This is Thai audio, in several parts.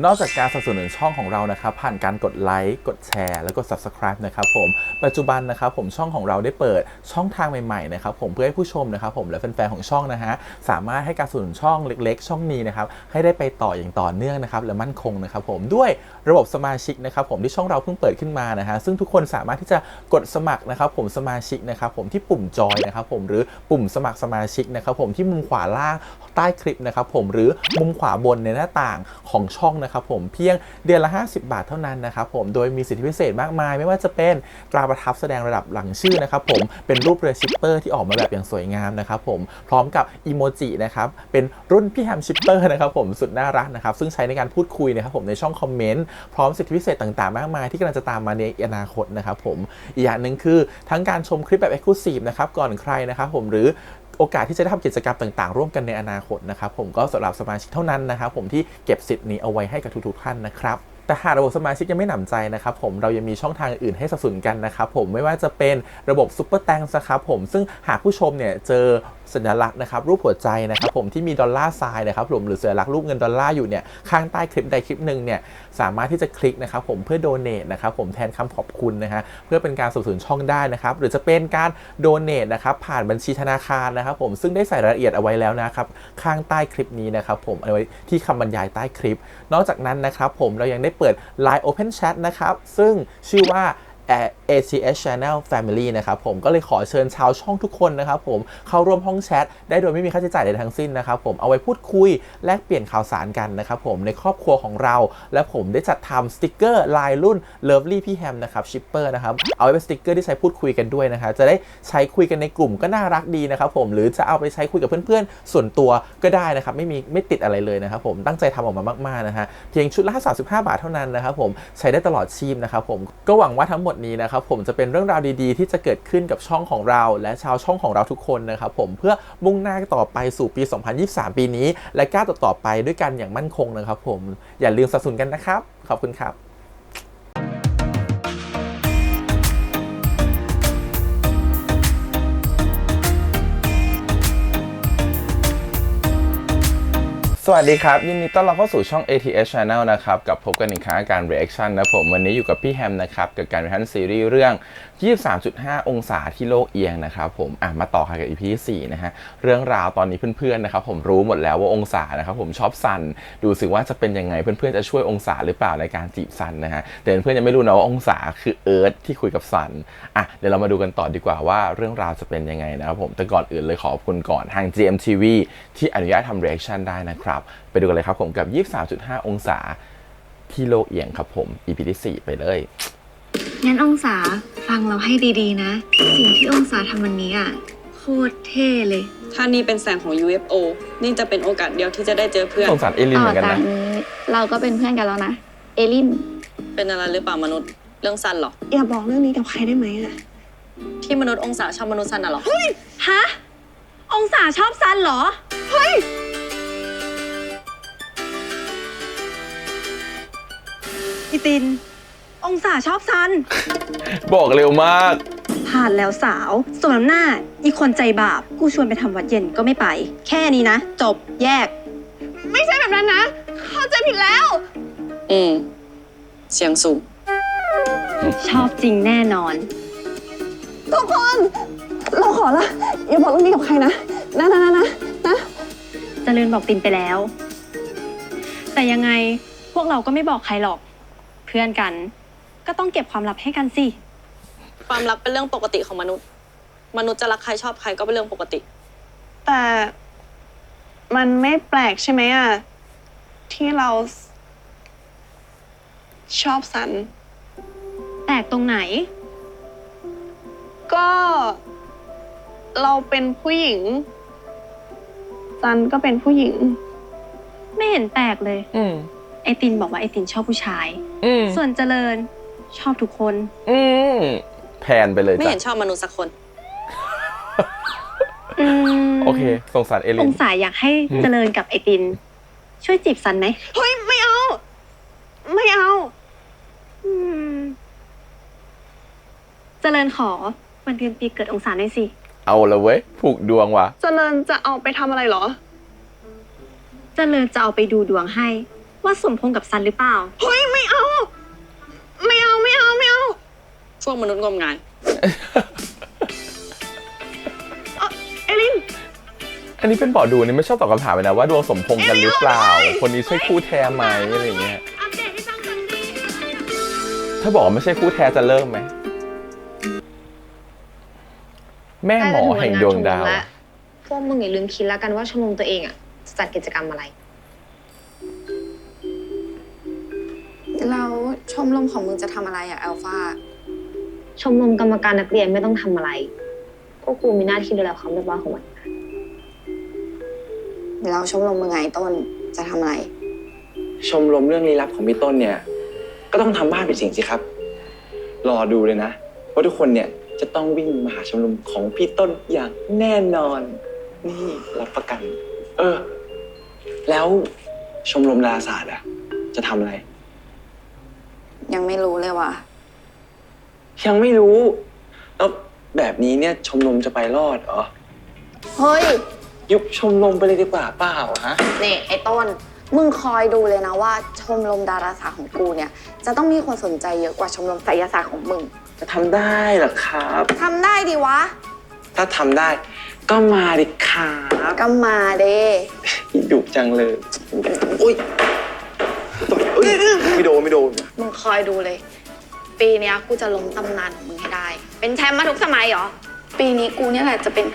นอกจากการสนับสนุนช่องของเรานะครับผ่านการกดไลค์กดแชร์แล้วก็ Subscribe นะครับผมปัจจุบันนะครับผมช่องของเราได้เปิดช่องทางใหม่ๆนะครับผมเพื่อให้ผู้ชมนะครับผมและแฟนๆของช่องนะฮะสามารถให้การสนับสนุนช่องเล็กๆช่องนี้นะครับให้ได้ไปต่ออย่างต่อเนื่องนะครับและมั่นคงนะครับผมด้วยระบบสมาชิกนะครับผมที่ช่องเราเพิ่งเปิดขึ้นมานะฮะซึ่งทุกคนสามารถที่จะกดสมัครนะครับผมสมาชิกนะครับผมที่ปุ่มจอยนะครับผมหรือปุ่มสมัครสมาชิกนะครับผมที่มุมขวาล่างใต้คลิปนะครับผมหรือมุมขวาบนในหน้าต่างของช่องนะครับผมเพียงเดือนละ50 บาทเท่านั้นนะครับผมโดยมีสิทธิพิเศษมากมายไม่ว่าจะเป็นตราประทับแสดงระดับหลังชื่อนะครับผมเป็นรูปเรือชิปเปอร์ที่ออกมาแบบอย่างสวยงามนะครับผมพร้อมกับอีโมจินะครับเป็นรุ่นพี่แฮมชิปเปอร์นะครับผมสุดน่ารักนะครับซึ่งใช้ในการพูดคุยนะครับผมในช่องคอมเมนต์พร้อมสิทธิพิเศษต่างๆมากมายที่กำลังจะตามมาในอนาคตนะครับผมอีกอย่างหนึ่งคือทั้งการชมคลิปแบบ Exclusive นะครับก่อนใครนะครับผมหรือโอกาสที่จะได้ทำกิจกรรมต่างๆร่วมกันในอนาคตนะครับผมก็สำหรับสมาชิกเท่านั้นนะครับผมที่เก็บสิทธิ์นี้เอาไว้ให้กับทุกๆท่านนะครับแต่หากระบบสมาชิกยังไม่หนำใจนะครับผมเรายังมีช่องทางอื่นให้สนับสนุนกันนะครับผมไม่ว่าจะเป็นระบบซุปเปอร์แตงนะครับผมซึ่งหากผู้ชมเนี่ยเจอสัญลักษณ์นะครับรูปหัวใจนะครับผมที่มีดอลลาร์ไซน์นะครับผมหรือสัญลักษณ์รูปเงินดอลลาร์อยู่เนี่ยข้างใต้คลิปใดคลิปหนึ่งเนี่ยสามารถที่จะคลิกนะครับผมเพื่อโดเนทนะครับผมแทนคำขอบคุณนะฮะเพื่อเป็นการสนับสนุนช่องได้นะครับหรือจะเป็นการโดเนทนะครับผ่านบัญชีธนาคารนะครับผมซึ่งได้ใส่รายละเอียดเอาไว้แล้วนะครับข้างใต้คลิปนี้นะครับผมเอาไว้ที่คำบรรยายใต้คลิปนอกจากนั้นนะครับผมเรายังได้เปิด Line Open Chat นะครับซึ่งชื่อว่า ATS Channel Family นะครับผมก็เลยขอเชิญชาวช่องทุกคนนะครับผมเข้าร่วมห้องแชทได้โดยไม่มีค่าใช้จ่ายใดทั้งสิ้นนะครับผมเอาไว้พูดคุยแลกเปลี่ยนข่าวสารกันนะครับผมในครอบครัวของเราและผมได้จัดทำสติกเกอร์ลายรุ่น Lovely พี่แฮมนะครับชิปเปอร์นะครับเอาไว้เป็นสติกเกอร์ที่ใช้พูดคุยกันด้วยนะครับจะได้ใช้คุยกันในกลุ่มก็น่ารักดีนะครับผมหรือจะเอาไปใช้คุยกับเพื่อนๆส่วนตัวก็ได้นะครับไม่ติดอะไรเลยนะครับผมตั้งใจทำออกมามากๆนะฮะเพียงชุดละ35 บาทเท่านั้นนะครับผมใช้ได้ตลอดชีพนะครับผมก็หวังว่าทั้งหมดนี้นะครับผมจะเป็นเรื่องราวดีๆที่จะเกิดขึ้นกับช่องของเราและชาวช่องของเราทุกคนนะครับผมเพื่อมุ่งหน้าต่อไปสู่ปี 2023 ปีนี้และก้าวต่อไปด้วยกันอย่างมั่นคงนะครับผมอย่าลืมสนับสนุนกันนะครับขอบคุณครับสวัสดีครับยินดีต้อนรับเข้าสู่ช่อง ATS Channel นะครับกับพบกันอีกครั้งการ Reaction นะผมวันนี้อยู่กับพี่แฮมนะครับกับการ Reaction ซีรีส์เรื่อง 23.5 องศาที่โลกเอียงนะครับผมมาต่อกันกับ EP 4นะฮะเรื่องราวตอนนี้เพื่อนๆนะครับผมรู้หมดแล้วว่าองศานะครับผมชอบซันดูสึกว่าจะเป็นยังไงเพื่อนๆจะช่วยองศาหรือเปล่าในการจีบซันนะฮะแต่เพื่อนๆยังไม่รู้นะว่าองศาคือเอิร์ธที่คุยกับซันเดี๋ยวเรามาดูกันต่อดีกว่าว่าเรื่องราวจะเป็นยังไงนะครับผมแต่ก่อนอื่นเลยขอบคุณก่อนทาง GMTV ที่อนุญาตทำ Reaction ได้นะครับไปดูกันเลยครับผมกับ 23.5 องศาที่โลกเอียงครับผม EP ที่ 4 ไปเลยงั้นองศาฟังเราให้ดีๆนะสิ่งที่องศาทำวันนี้โคตรเท่เลยถ้านี่เป็นแสงของ UFO นี่จะเป็นโอกาสเดียวที่จะได้เจอเพื่อนสงสารเอลินเหมือนกันนะเราก็เป็นเพื่อนกันแล้วนะเอลินเป็นอะไรหรือเปล่ามนุษย์เรื่องซันหรออย่าบอกเรื่องนี้กับใครได้ไหมที่มนุษย์องศาชอบมนุษย์ซันหรอเฮ้ยฮะองศาชอบซันเหรอเฮ้ยอีตินองศาชอบซันบอกเร็วมากผ่านแล้วสาวส่วนหน้าอีคนใจบาปกูชวนไปทำวัดเย็นก็ไม่ไปแค่นี้นะจบแยกไม่ใช่แบบนั้นนะเข้าใจผิดแล้วเสียงสูงชอบจริงแน่นอนทุกคนเราขอละอย่าบอกเรื่องนี้กับใครนะเจริญบอกตินไปแล้วแต่ยังไงพวกเราก็ไม่บอกใครหรอกเพื่อนกันก็ต้องเก็บความลับให้กันสิความลับเป็นเรื่องปกติของมนุษย์จะรักใครชอบใครก็เป็นเรื่องปกติแต่มันไม่แปลกใช่ไหมที่เราชอบซันแปลกตรงไหนก็เราเป็นผู้หญิงซันก็เป็นผู้หญิงไม่เห็นแปลกเลยไอตินบอกว่าไอตินชอบผู้ชายส่วนเจริญชอบทุกคนแพนไปเลยไม่เห็นชอบมนุษย์สักคนโอเคสงสารเอลินสงสารอยากให้เจริญกับไอตินช่วยจีบซันไหมเฮ้ยไม่เอาเจริญขอวันเดือนปีเกิดองศาหน่อยสิเอาละเว้ยผูกดวงว่ะเจริญจะเอาไปทำอะไรหรอเจริญจะเอาไปดูดวงให้ ว่าสมพงษ์กับซันหรือเปล่า เฮ้ยไม่เอา ไม่เอาไม่เอาไม่เอา พวกมนุษย์งมงาย เอลิน อันนี้เป็นหมอดูนี่ไม่ชอบตอบคำถามเลยนะว่าดวงสมพงษ์กันหรือเปล่า คนนี้ใช่คู่แท้ไหมอะไรอย่างเงี้ย อัปเดตให้ฟังกันดี ถ้าบอกว่าไม่ใช่คู่แท้จะเริ่มไหม แม่หมอแห่งดวงดาว พวกมึงอย่าลืมคิดแล้วกันว่าชมรมตัวเองอ่ะจะจัดกิจกรรมอะไร แล้วชมรมของมึงจะทำอะไรอะแอลฟา ชมรมกรรมการนักเรียนไม่ต้องทำอะไร พวกกูมีหน้าที่ดูแลความเรียบร้อยของมัน แล้วชมรมมึงไงต้นจะทำอะไร ชมรมเรื่องลี้ลับของพี่ต้นเนี่ยก็ต้องทำบ้านเป็นสิ่งสิครับ รอดูเลยนะว่าทุกคนเนี่ยจะต้องวิ่งมาหาชมรมของพี่ต้นอย่างแน่นอน นี่รับประกัน แล้วชมรมดาราศาสตร์อะจะทำอะไร ยังไม่รู้เลยว่ะ ยังไม่รู้แล้วแบบนี้เนี่ยชมรมจะไปรอดเหรอ เฮ้ย ยุบชมรมไปเลยดีกว่าเปล่าฮะ นี่ไอ้ต้น มึงคอยดูเลยนะว่าชมรมดาราศาสตร์ของกูเนี่ยจะต้องมีคนสนใจเยอะกว่าชมรมไสยศาสตร์ของมึง จะทำได้เหรอครับ ทำได้ดิวะ ถ้าทำได้ก็มาดิครับ ก็มาเด้ ดุจังเลยอุ้ยไม่โดน มึงคอยดูเลย ปีเนี้ยกูจะล้มตำนานของมึงให้ได้ เป็นแชมป์มาทุกสมัยเหรอ ปีนี้กูเนี่ยแหละจะเป็น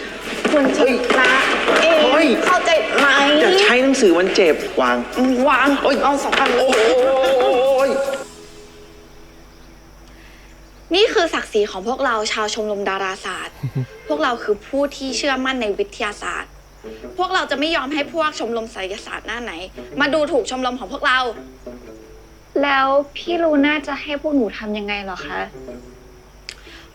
คนชนะเองเข้าใจไหม อยากใช้หนังสือมันเจ็บวาง วางเอาสองอัน โอ้ย นี่คือศักดิ์ศรีของพวกเราชาวชมรมดาราศาสตร์ พวกเราคือผู้ที่เชื่อมั่นในวิทยาศาสตร์ พวกเราจะไม่ยอมให้พวกชมรมไสยศาสตร์หน้าไหน มาดูถูกชมรมของพวกเรา แล้วพี่ลูน่าจะให้พวกหนูทำยังไงเหรอคะ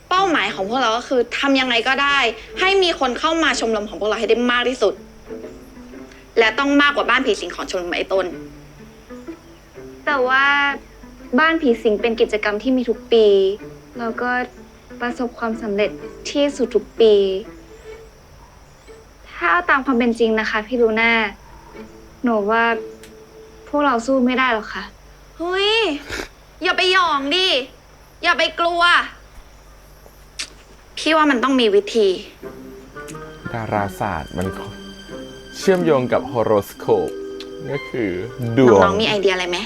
เป้าหมายของพวกเราก็คือทำยังไงก็ได้ ให้มีคนเข้ามาชมรมของพวกเราให้ได้มากที่สุด และต้องมากกว่าบ้านผีสิงของชมรมไอ้ต้น แต่ว่าบ้านผีสิงเป็นกิจกรรมที่มีทุกปี แล้วก็ประสบความสำเร็จที่สุดทุกปี ถ้าเอาตามความเป็นจริงนะคะพี่ลูน่า หนูว่าพวกเราสู้ไม่ได้หรอกค่ะ เฮ้ย อย่าไปหยองดิ อย่าไปกลัว พี่ว่ามันต้องมีวิธี ดาราศาสตร์มันเชื่อมโยงกับโฮโรสโคปก็คือดว น้ ง องๆมีไอเดียอะไรไหม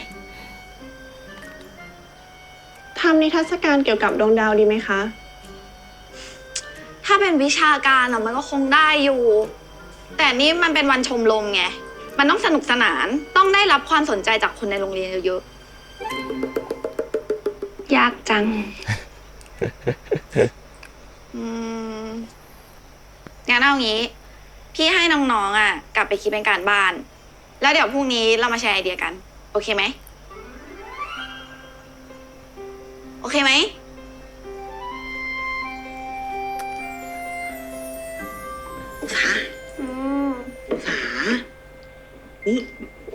ทำนิทรรศการเกี่ยวกับดวงดาวดีไหมคะ ถ้าเป็นวิชาการอะมันก็คงได้อยู่ แต่นี่มันเป็นวันชมรมไง มันต้องสนุกสนาน ต้องได้รับความสนใจจากคนในโรงเรียนเยอะ ยากจัง ๆงั้นเอางี้ พี่ให้น้องๆอ่ะกลับไปคิดเป็นการบ้าน แล้วเดี๋ยวพรุ่งนี้เรามาแชร์ไอเดียกัน โอเคไหม โอเคไหม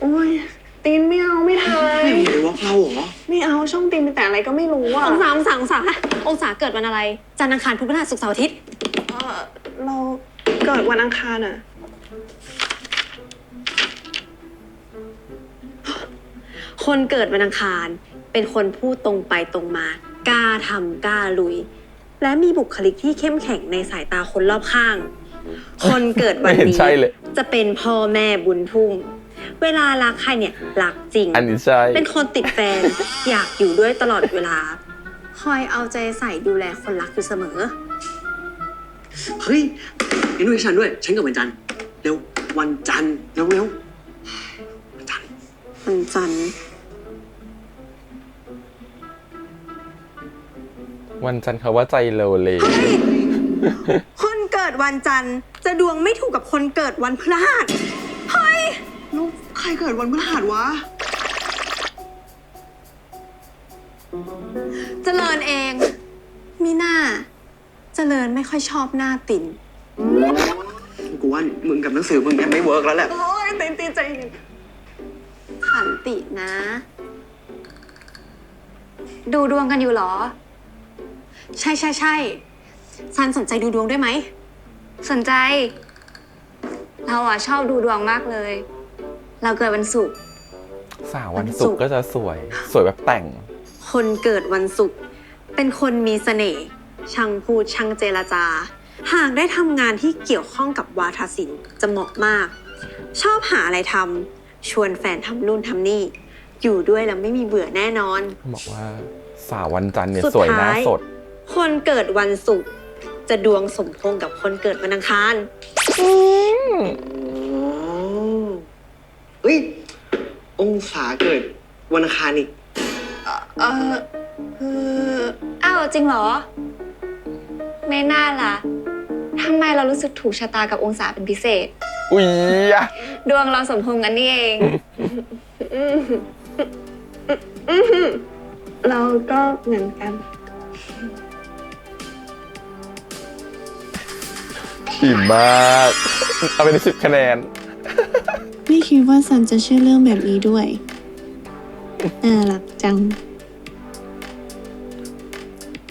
โอ้ยตีนไม่เอาไม่ทาย หรือว่าเราเหรอ ไม่เอาช่องตีนเป็นแต่อะไรก็ไม่รู้อะ องศาองศาเกิดวันอะไร จันทร์อังคารพุธพฤหัสศุกร์เสาร์อาทิตย์ เราเกิดวันอังคารอะ คนเกิดวันอังคารเป็นคนพูดตรงไปตรงมากล้าทำกล้าลุย และมีบุคลิกที่เข้มแข็งในสายตาคนรอบข้าง คนเกิดวัน ไม่เห็น นี้ ใช่เลย จะเป็นพ่อแม่บุญทุ่ม เวลารักใครเนี่ยรักจริง อันนี้ใช่ เป็นคนติดแฟน อยากอยู่ด้วยตลอดเวลา คอยเอาใจใส่ดูแลคนรักอยู่เสมอ เฮ้ยเห็นด้วยฉันด้วย ฉันกับวันจันทร์เร็ว วันจันทร์เร็ววันจันทร์ วันจันทร์ วันจันทร์เขาว่าใจโลเล คนเกิดวันจันทร์จะดวงไม่ถูกกับคนเกิดวันพฤหัส ลูกใครเกิดวันพฤหัสวะ เจริญเอง มีหน้า เจริญไม่ค่อยชอบหน้าติ่น กูว่ามึงกับหนังสือมึงเนี่ยไม่เวิร์กแล้วแหละ โอ้ยตีนใจเย็น ขันตินะ ดูดวงกันอยู่เหรอ ใช่ซันสนใจดูดวงด้วยไหม สนใจ เราอ่ะชอบดูดวงมากเลย เราเกิดวันศุกร์ สาววันศุกร์ก็จะสวยแบบแต่ง คนเกิดวันศุกร์เป็นคนมีเสน่ห์ช่างพูดช่างเจรจา หากได้ทำงานที่เกี่ยวข้องกับวาทศิลป์จะเหมาะมาก ชอบหาอะไรทำชวนแฟนทำนู่นทำนี่ อยู่ด้วยแล้วไม่มีเบื่อแน่นอน บอกว่าสาววันจันทร์เนี่ย สุด สวยหน้า ท้าย สด คนเกิดวันศุกร์จะดวงสมพงษ์กับคนเกิดวันอังคาร เฮ้ย องศาเกิดวันอังคารนี่ อ้าวจริงเหรอ ไม่น่าล่ะทำไมเรารู้สึกถูกชะตากับองศาเป็นพิเศษ อุ๊ยอะ ดวงเราสมพงษ์กันนี่เอง เราก็เหมือนกัน อิ่มมาก เอาไปใน10 คะแนน ไม่คิดว่าซันจะเชื่อเรื่องแบบนี้ด้วยน่ารักจัง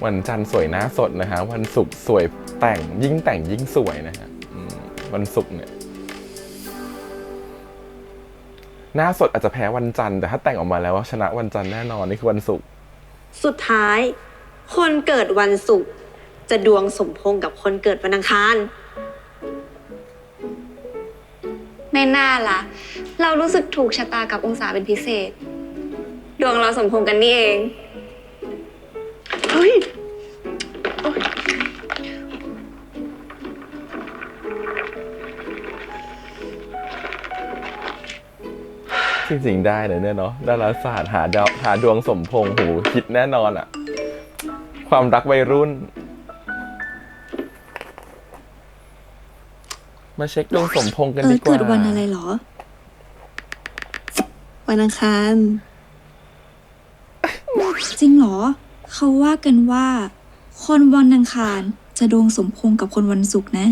วันจันทร์สวยหน้าสดนะฮะวันศุกร์สวยแต่งยิ่งสวยนะฮะวันศุกร์เนี่ยหน้าสดอาจจะแพ้วันจันทร์แต่ถ้าแต่งออกมาแล้วชนะวันจันทร์แน่นอนนี่คือวันศุกร์ สุดท้าย คนเกิดวันศุกร์จะดวงสมพงษ์กับคนเกิดวันอังคาร ไม่น่าล่ะ เรารู้สึกถูกชะตากับองศาเป็นพิเศษ ดวงเราสมพงษ์กันนี่เอง เฮ้ย จริงๆได้เลยเนี่ยเนาะดาราศาสตร์หาดวงสมพงษ์โหคิดแน่นอนอะความรักวัยรุ่น มาเช็คดวงสมพงษ์กันดีกว่า เกิดวันอะไรเหรอ วันอังคาร จริงเหรอ เขาว่ากันว่า คนวันอังคารจะดวงสมพงษ์กับคนวันศุกร์นะ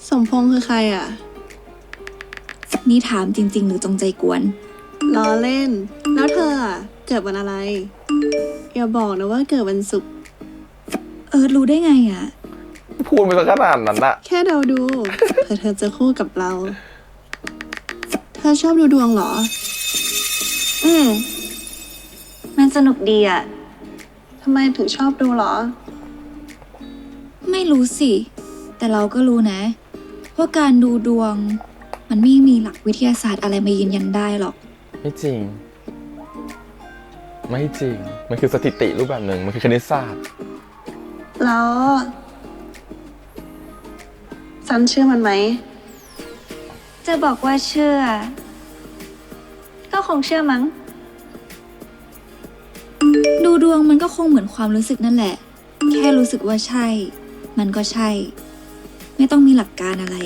สมพงษ์คือใครอ่ะ นี่ถามจริง ๆ หรือจงใจกวน ล้อเล่น แล้วเธออ่ะ เกิดวันอะไร อย่าบอกนะว่าเกิดวันศุกร์ รู้ได้ไงอ่ะ พูดไปซะขนาดนั้นอะ แค่เดาดู เผื่อเธอจะคู่กับเรา เธอชอบดูดวงเหรอ มันสนุกดีอ่ะ ทำไมถึงชอบดูเหรอ ไม่รู้สิ แต่เราก็รู้นะว่าการดูดวง มันไม่มีหลักวิทยาศาสตร์อะไรมายืนยันได้หรอก ไม่จริง ไม่จริง มันคือสถิติรูปแบบหนึ่งมันคือคณิตศาสตร์ แล้วซันเชื่อมันไหม จะบอกว่าเชื่อ ก็คงเชื่อมั้ง ดูดวงมันก็คงเหมือนความรู้สึกนั่นแหละ แค่รู้สึกว่าใช่ มันก็ใช่ ไม่ต้องมีหลักการอะไร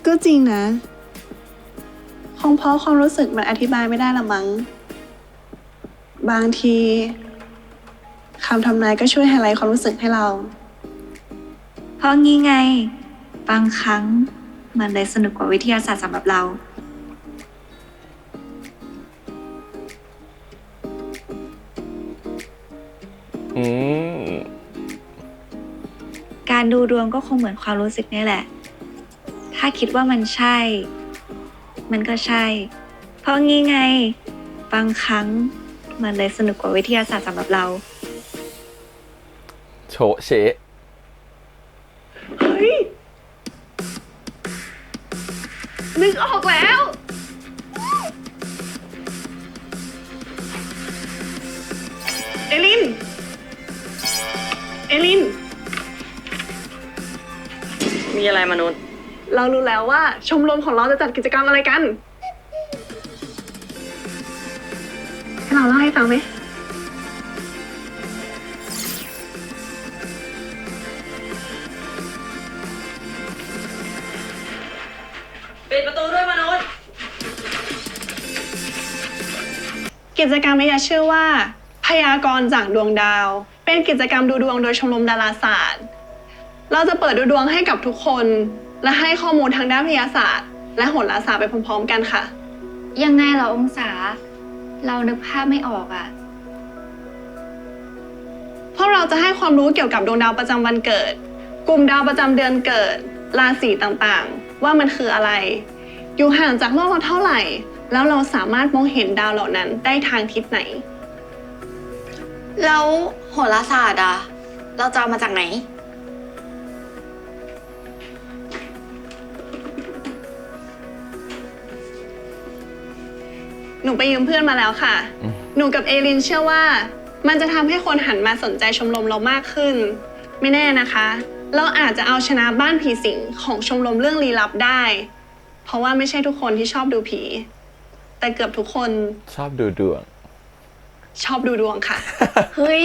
ก็จริงนะ คงเพราะความรู้สึกมันอธิบายไม่ได้ละมั้ง บางทีคำทำนายก็ช่วยไฮไลท์ความรู้สึกให้เรา เพราะงี้ไง บางครั้งมันเลยสนุกกว่าวิทยาศาสตร์สำหรับเรา อืม การดูดวงก็คงเหมือนความรู้สึกนี่แหละ ถ้าคิดว่ามันใช่ มันก็ใช่ เพราะงี้ไง บางครั้งมันเลยสนุกกว่าวิทยาศาสตร์สำหรับเรา โชะเชะ เฮ้ย นึกออกแล้ว เอลิน มีอะไรมนุษย์ เรารู้แล้วว่าชมรมของเราจะจัดกิจกรรมอะไรกัน ให้เราเล่าให้ฟังไหม ปิดประตูด้วยมนุษย์ กิจกรรมนี้จะชื่อว่า พยากรณ์จากดวงดาว เป็นกิจกรรมดูดวงโดยชมรมดาราศาสตร์ เราจะเปิดดูดวงให้กับทุกคน และให้ข้อมูลทางด้านวิทยาศาสตร์ และโหราศาสตร์ไปพร้อมๆกันค่ะ ยังไงเหรอองศา เรานึกภาพไม่ออกอ่ะ พวกเราจะให้ความรู้เกี่ยวกับดวงดาวประจำวันเกิด กลุ่มดาวประจำเดือนเกิด ราศีต่างๆ ว่ามันคืออะไร อยู่ห่างจากโลกเราเท่าไหร่ แล้วเราสามารถมองเห็นดาวเหล่านั้นได้ทางทิศไหน แล้วโหราศาสตร์อะเราจะเอามาจากไหน หนูไปยืมเพื่อนมาแล้วค่ะ หนูกับเอลินเชื่อว่า มันจะทำให้คนหันมาสนใจชมรมเรามากขึ้น ไม่แน่นะคะ เราอาจจะเอาชนะบ้านผีสิงของชมรมเรื่องลี้ลับได้ เพราะว่าไม่ใช่ทุกคนที่ชอบดูผี แต่เกือบทุกคน ชอบดูดวง ชอบดูดวงค่ะ เฮ้ย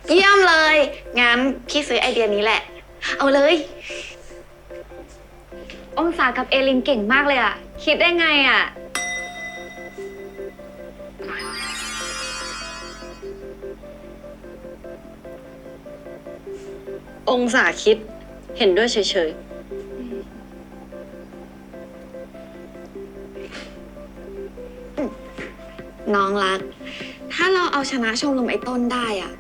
เยี่ยมเลย งั้นพี่ซื้อไอเดียนี้แหละ เอาเลย องศากับเอลินเก่งมากเลยอะคิดได้ไงอะ องศาคิดเห็นด้วยเฉย น้องรัก ถ้าเราเอาชนะชมรมไอ้ต้นได้อะ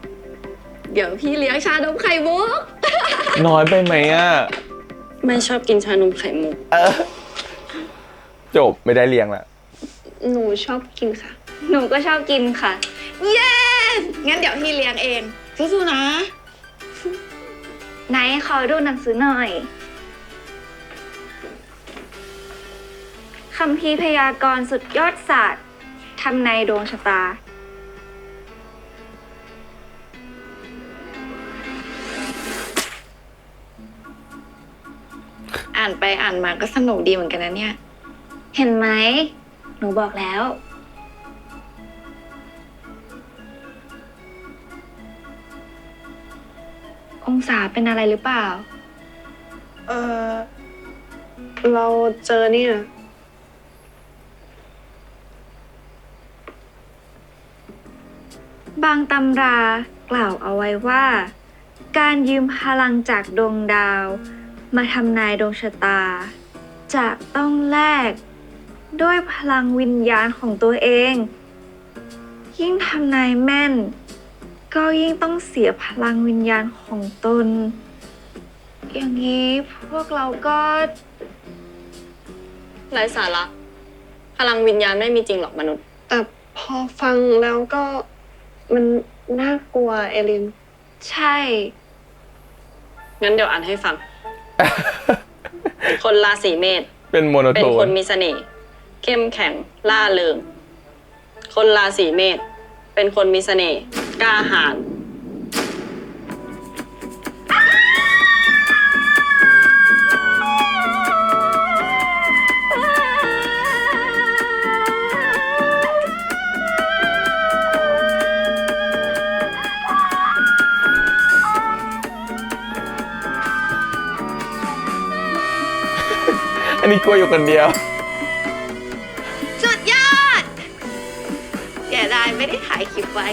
เดี๋ยวพี่เลี้ยงชานมไข่มุก น้อยไปไหมอ่ะ ๆ ไม่ชอบกินชานมไข่มุก จบไม่ได้เลี้ยงละ หนูชอบกินค่ะ หนูก็ชอบกินค่ะ เย้ งั้นเดี๋ยวพี่เลี้ยงเองสู้ๆนะ ไหนขอดูหนังสือหน่อย คัมภีร์พยากรณ์สุดยอดศาสตร์ทำนายดวงชะตา อ่านไปอ่านมาก็สนุกดีเหมือนกันนะเนี่ย เห็นไหม หนูบอกแล้ว องศาเป็นอะไรหรือเปล่า เราเจอเนี่ย บางตำรากล่าวเอาไว้ว่า การยืมพลังจากดวงดาว มาทำนายดวงชะตา จะต้องแลกด้วยพลังวิญญาณของตัวเอง ยิ่งทำนายแม่น ก็ยิ่งต้องเสียพลังวิญญาณของตน อย่างนี้พวกเราก็ ไร้สาระ พลังวิญญาณไม่มีจริงหรอกมนุษย์ แต่พอฟังแล้วก็มันน่ากลัวเอลิน ใช่ งั้นเดี๋ยวอ่านให้ฟัง คนราศีเมษ เป็นโมโน เป็ โท นคน นมีเสน่ห์เข้มแข็งล่าเริง คนราศีเมษเป็นคนมีเสน่ห์กล้าหาญอันนี้กลัวอยู่คนเดียว สุดยอดเสียดายไม่ได้ถ่ายคลิปไว้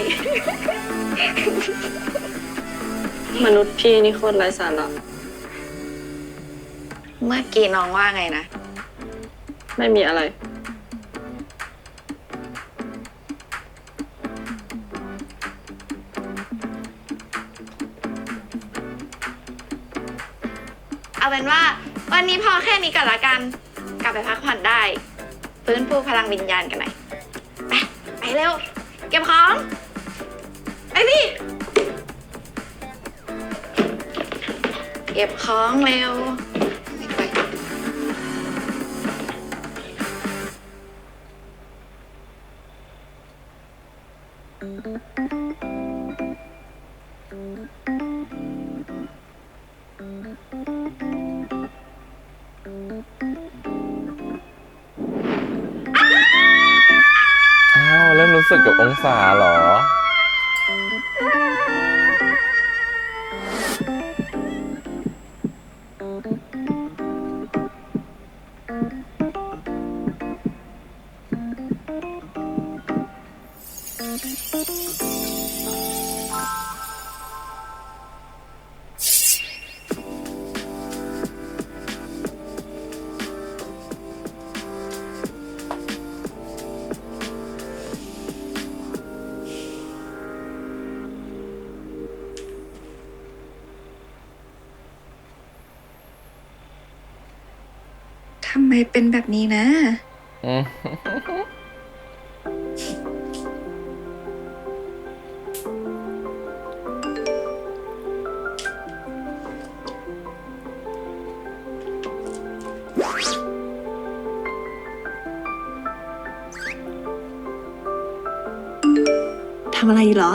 มนุษย์พี่นี่โคตรไร้สาระ เมื่อกี้น้องว่าไงนะ ไม่มีอะไร เอาเป็นว่าวันนี้พอแค่นี้ก่อนละกัน กลับไปพักผ่อนได้ ฟื้นฟูพลังวิญญาณกันหน่อย ไปเร็ว เก็บของ ไปสิเก็บของเร็วไป อ้าวเริ่มรู้สึกกับองศาเหรอ ทำไม เป็นแบบนี้นะ อืม ทำอะไรอยู่เหรอ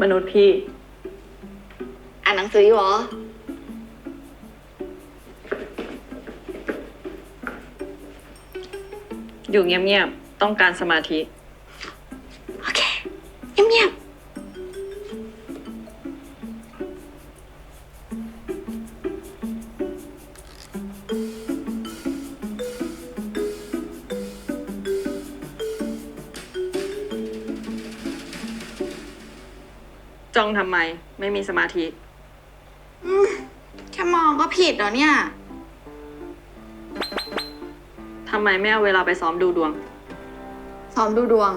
มนุษย์พี่ อ่านหนังสืออยู่เหรอ อยู่เงียบๆ ต้องการสมาธิ โอเค เงียบ จ้องทำไม ไม่มีสมาธิ ๆแค่มองก็ผิดเหรอเนี่ย ทำไมไม่เอาเวลาไปซ้อมดูดวง ซ้อมดูดวง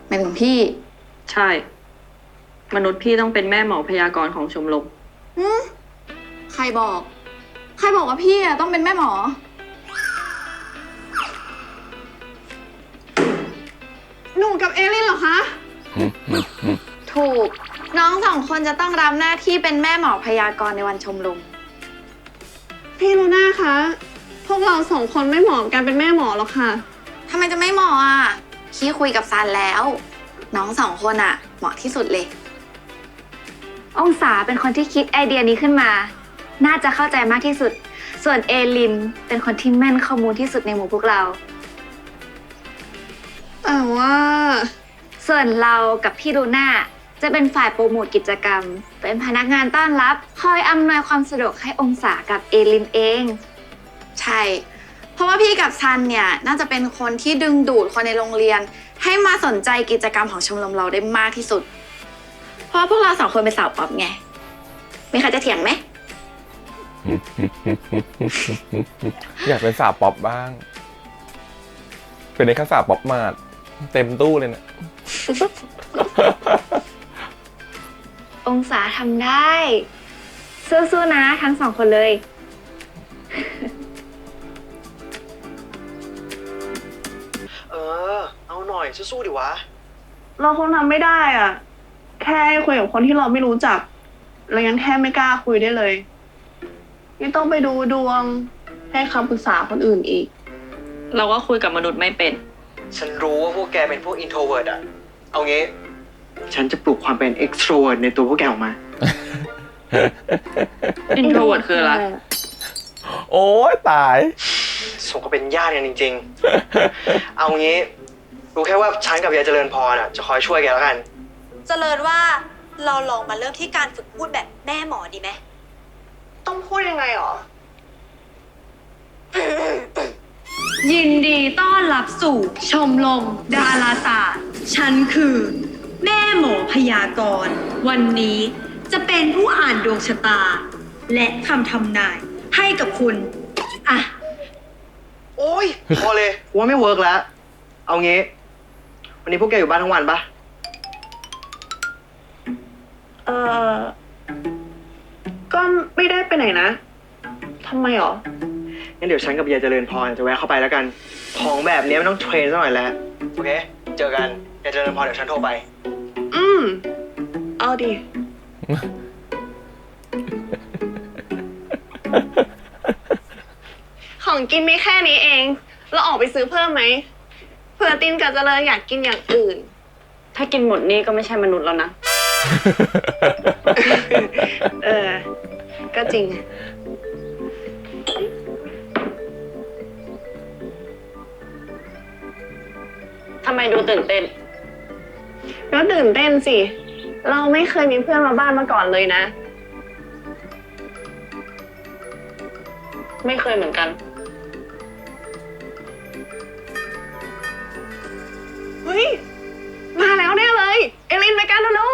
หมายถึงพี่ ใช่ มนุษย์พี่ต้องเป็นแม่หมอพยากรณ์ของชมรม ใครบอก ใครบอกว่าพี่อะต้องเป็นแม่หมอ หนูกับเอลินเหรอคะ ถูก น้องสองคนจะต้องรับหน้าที่เป็นแม่หมอพยากรณ์ในวันชมรม พี่ลูน่าคะ พวกเราสองคนไม่เหมาะกับการเป็นแม่หมอหรอกค่ะ ทำไมจะไม่เหมาะอ่ะพี่คุยกับซันแล้ว น้องสองคนอ่ะ เหมาะที่สุดเลย องศาเป็นคนที่คิดไอเดียนี้ขึ้นมา น่าจะเข้าใจมากที่สุด ส่วนเอลินเป็นคนที่แม่นข้อมูลที่สุดในหมู่พวกเรา แต่ว่า ส่วนเรากับพี่ลูน่าจะเป็นฝ่ายโปรโมทกิจกรรม เป็นพนักงานต้อนรับ คอยอำนวยความสะดวกให้องศากับเอลินเอง ใช่ เพราะว่าพี่กับซันเนี่ยน่าจะเป็นคนที่ดึงดูดคนในโรงเรียน ให้มาสนใจกิจกรรมของชมรมเราได้มากที่สุด เพราะว่าพวกเราสองคนเป็นสาวป๊อปไง มีใครจะเถียงไหม อยากเป็นสาวป๊อปบ้าง เป็นได้แค่สาวป๊อปมาเต็มตู้เลยเนะ องศาทำได้ สู้ๆนะทั้งสองคนเลย เอาหน่อยสู้ๆดิวะ เราคงทำไม่ได้อ่ะ แค่คุยกับคนที่เราไม่รู้จักเรายังแทบไม่กล้าคุยได้เลยนี่ต้องไปดูดวงให้คำปรึกษาคนอื่นอีก เราก็คุยกับมนุษย์ไม่เป็น ฉันรู้ว่าพวกแกเป็นพวก introvert อะเอางี้ ฉันจะปลุกความเป็น extrovert ในตัวพวกแกออกมา introvert คืออะไร โอ้ยตาย สมกับเป็นญาติกันจริงๆ เอางี้ รู้แค่ว่าฉันกับยายเจริญพรอะจะคอยช่วยแกแล้วกัน เจริญว่าเราลองมาเริ่มที่การฝึกพูดแบบแม่หมอดีไหม ต้องพูดยังไงหรอ ยินดีต้อนรับสู่ชมรมดาราศาสตร์ ฉันคือแม่หมอพยากรณ์ วันนี้จะเป็นผู้อ่านดวงชะตา และคำทำนายให้กับคุณ อ่ะ โอ้ย พอเลยว่าไม่เวิร์กแล้ว เอางี้ วันนี้พวกแกอยู่บ้านทั้งวันปะ ก็ไม่ได้ไปไหนนะทำไมหรอ งั้นเดี๋ยวฉันกับยายเจริญพรจะแวะเข้าไปแล้วกัน ของแบบนี้มันต้องเทรนซะหน่อยแล้ว โอเค เจอกันยายเจริญพรเดี๋ยวฉันโทรไป เอาดิ ของกินมีแค่นี้เอง เราออกไปซื้อเพิ่มไหม เผื่อตินกับเจริญอยากกินอย่างอื่น ถ้ากินหมดนี่ก็ไม่ใช่มนุษย์แล้วนะ ก็จริง ทำไมดูตื่นเต้น ก็ตื่นเต้นสิ เราไม่เคยมีเพื่อนมาบ้านมาก่อนเลยนะ ไม่เคยเหมือนกัน เฮ้ย มาแล้วแน่เลย เอลินไปกันเร็ว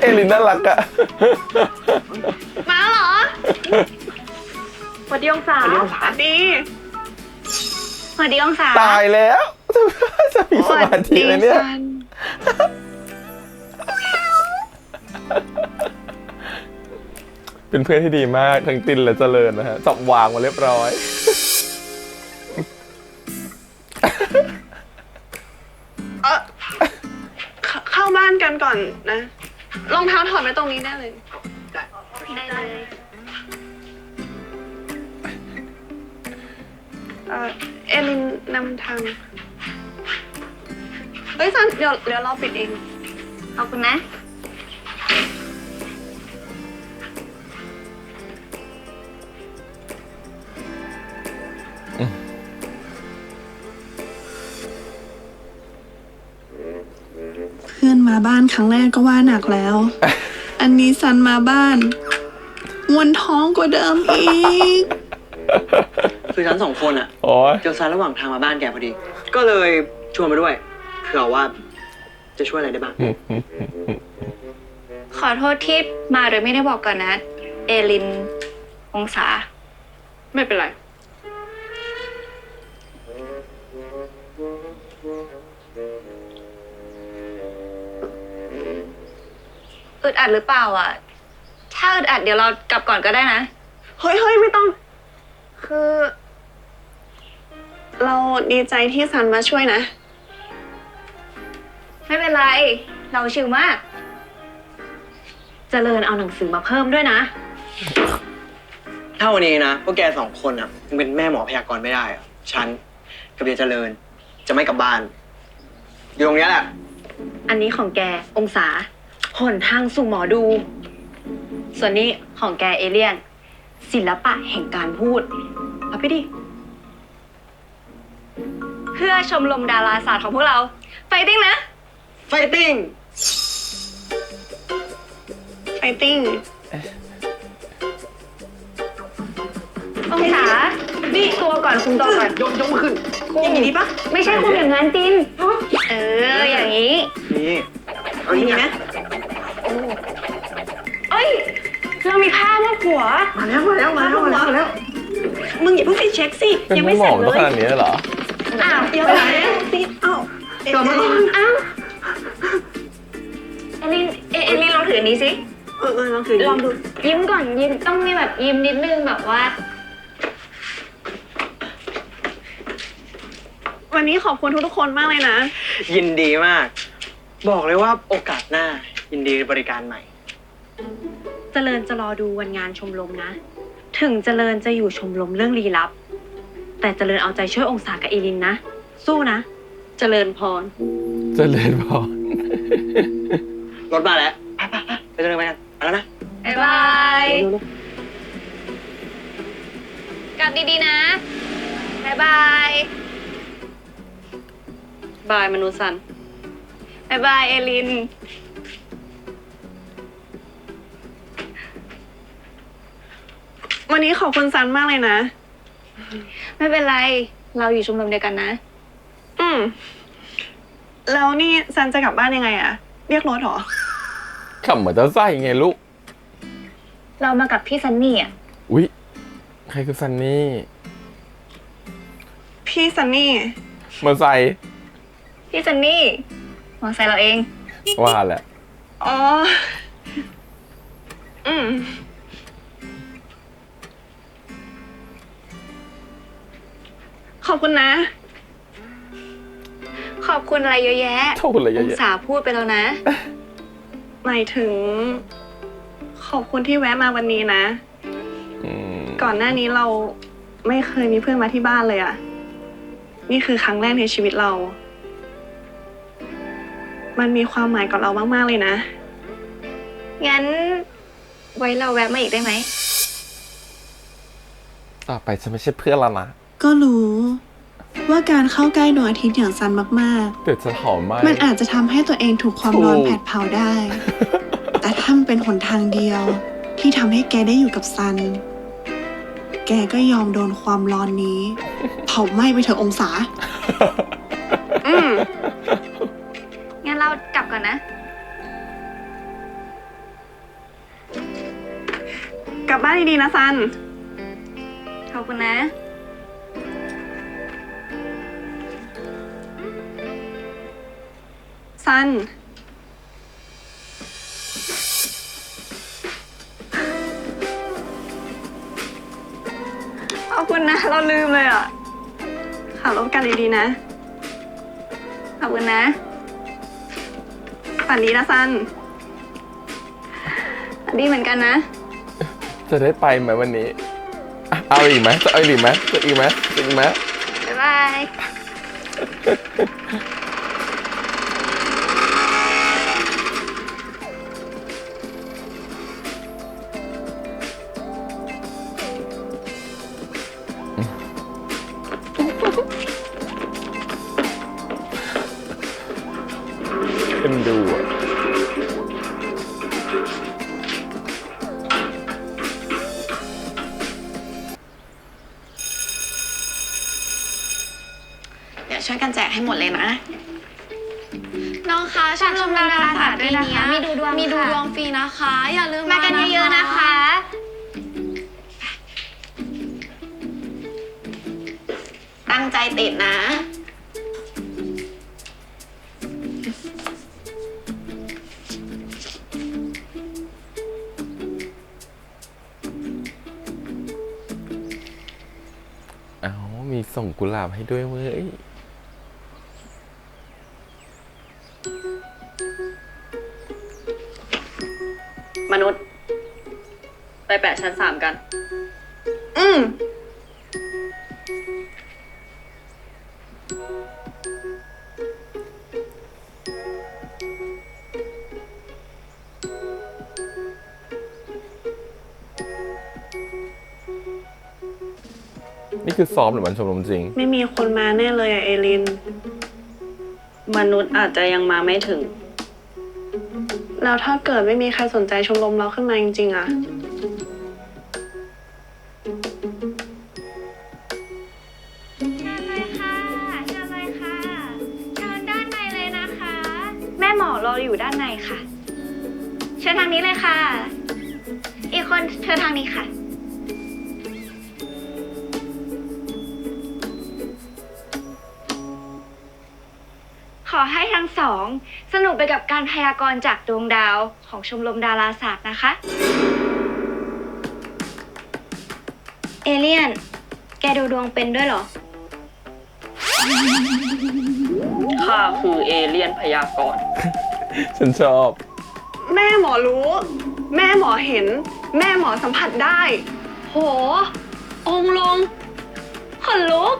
เอลินน่ารักอะ ๆมาเหรอ สวัสดีองศา ดี สวัสดีองศา ตายแล้วจะมีสมาธิเลยเนี่ย ซัน เป็นเพื่อนที่ดีมากทั้งตินและเจริญนะฮะจับวางมาเรียบร้อย เข้าบ้านกันก่อนนะรองเท้าถอดไว้ตรงนี้ได้เลย ได้เลย เอลินนำทาง เฮ้ยซันเดี๋ยวเราปิดเอง ขอบคุณนะ เพื่อนมาบ้านครั้งแรกก็ว่าหนักแล้ว อันนี้ซันมาบ้านมวนท้องกว่าเดิมอีก คือฉันสองคนอะ โอ้ย เจอซันระหว่างทางมาบ้านแกพอดี ก็เลยชวนมาด้วยเผื่อว่าจะช่วยอะไรได้บ้าง ขอโทษที่มาโดยไม่ได้บอกก่อนนะ เอลิน องศา ไม่เป็นไร อึดอัดหรือเปล่าอ่ะ ถ้าอึดอัดเดี๋ยวเรากลับก่อนก็ได้นะ เฮ้ยไม่ต้อง คือ เราดีใจที่ซันมาช่วยนะ ไม่เป็นไร เราชิลมาก เจริญเอาหนังสือมาเพิ่มด้วยนะ ถ้าวันนี้นะพวกแกสองคนอะยังเป็นแม่หมอพยากรณ์ไม่ได้อะฉันกับเดียเจริญจะไม่กลับบ้าน อยู่ตรงเนี้ยแหละ อันนี้ของแกองศาหนทางสู่หมอดู ส่วนนี้ของแกเอเลี่ยน ศิลปะแห่งการพูด เอาไปดิ เพื่อชมรมดาราศาสตร์ของพวกเรา ไฟติ้งนะ ไฟติ้ง ไฟติ้ง องศานี่ตัวก่อนคุมตัวก่อน ยกมือขึ้นอย่างนี้ปะ ไม่ใช่คุมอย่างนั้นจิน อย่างนี้ นี่เอาอย่างนี้นะ เอ้ย เรามีผ้ามาหัว มาแล้ว มึงอย่าเพิ่งไปเช็คสิ เป็น ยัง ผู้ ไม่ หม เสร็ อ จ ต้อง เล ขนาย ดนี้เลยเหรอ อ้าว เดี๋ยวนะสิเอ้าก ลับมาก่อน อ้าวเอลิน เอลินลองถืออันนี้สิ ลองถือ ลองดู ยิ้มก่อน ยิ้มต้องมีแบบยิ้มนิดนึงแบบว่า วันนี้ขอบคุณทุกๆคนมากเลยนะ ยินดีมาก บอกเลยว่าโอกาสหน้า ยินดีบริการใหม่ เจริญจะรอดูวันงานชมรมนะ ถึงเจริญจะอยู่ชมรมเรื่องลี้ลับ แต่เจริญเอาใจช่วยองศากับเอลินนะ สู้นะ เจริญพร เจริญพร รถมาแล้ว ไปเจอกันไปกันไปแล้วนะ บ๊ายบาย กลับดีๆนะ บ๊ายบาย บายมนุษย์สัน บ๊ายบาย เอลิน วันนี้ขอบคุณซันมากเลยนะ ไม่เป็นไร เราอยู่ชมรมเดียวกันนะ แล้วนี่ซันจะกลับบ้านยังไงอะเรียกรถเหรอ ขับเหมือนจะใส่ไงลูก เรามากับพี่ซันนี่อ่ะ อุ๊ย ใครคือซันนี่ พี่ซันนี่ มาใส่ พี่ซันนี่มอเตอร์ไซค์เราเอง ว่าแหละ อ๋อ ขอบคุณนะ ขอบคุณอะไรเยอะแยะ โทษเลยเย อ อะ ง แยะ ศาพูดไปแล้วนะ หมายถึง ขอบคุณที่แวะมาวันนี้นะ อืม ก่อนหน้านี้เราไม่เคยมีเพื่อนมาที่บ้านเลยอะนี่คือครั้งแรกในชีวิตเรา มันมีความหมายกับเรามากๆเลยนะ งั้น ไว้เราแวะมาอีกได้ไหม ต่อไปฉันไม่ใช่เพื่อนแล้วนะ ก็รู้ว่าการเข้าใกล้ดวงอาทิตย์อย่างซันมาก เดี๋ยวจะเผาไหม ๆ มันอาจจะทำให้ตัวเองถูกความร้อน ถูก แผดเผาได้ แต่ถ้ามันเป็นหนทางเดียวที่ทำให้แกได้อยู่กับซัน แกก็ยอมโดนความร้อนนี้ เผาไหม้ไปเถอะองศา งั้นเรากลับก่อนนะ กลับบ้านดีๆนะซัน ขอบคุณนะ ซัน ขอบคุณนะ เราลืมเลยอ่ะขับรถกันดีๆนะ ขอบคุณนะ ฝันดีนะซัน ดีเหมือนกันนะ จะได้ไปไหมวันนี้อ่ะเอาอีกไหมจะเอาอีกไหมจะอีกไหมจะอีกไหม บ๊ายบาย เอ็นดูอ่ะ เดี๋ยวช่วยกันแจกให้หมดเลยนะ น้องคะชมรมดาราศาสตร์ปีนี้ มีดูดวง มีดู ค่ะ ดวงฟรีนะคะ อย่าลืม มากันเยอะๆนะคะ ตั้งใจติดนะ เอ้ามีส่งกุหลาบให้ด้วยเว้ย มนุษย์ ไปแปะชั้น 3 กัน อืม นี่คือซ้อมหรือมันชมรมจริง ไม่มีคนมาแน่เลยอะเอลิน มนุษย์อาจจะยังมาไม่ถึง แล้วถ้าเกิดไม่มีใครสนใจชมรมเราขึ้นมาจริงๆอะ แม่หมอรออยู่ด้านในค่ะ เชิญทางนี้เลยค่ะ อีกคนเชิญทางนี้ค่ะ ขอให้ทั้งสองสนุกไปกับการพยากรณ์จากดวงดาวของชมรมดาราศาสตร์นะคะ เอเลี่ยน แกดูดวงเป็นด้วยเหรอ ข้าคือเอเลี่ยนพยากรณ์ ฉันชอบ แม่หมอรู้ แม่หมอเห็น แม่หมอสัมผัสได้ โห องค์ลงขนลุก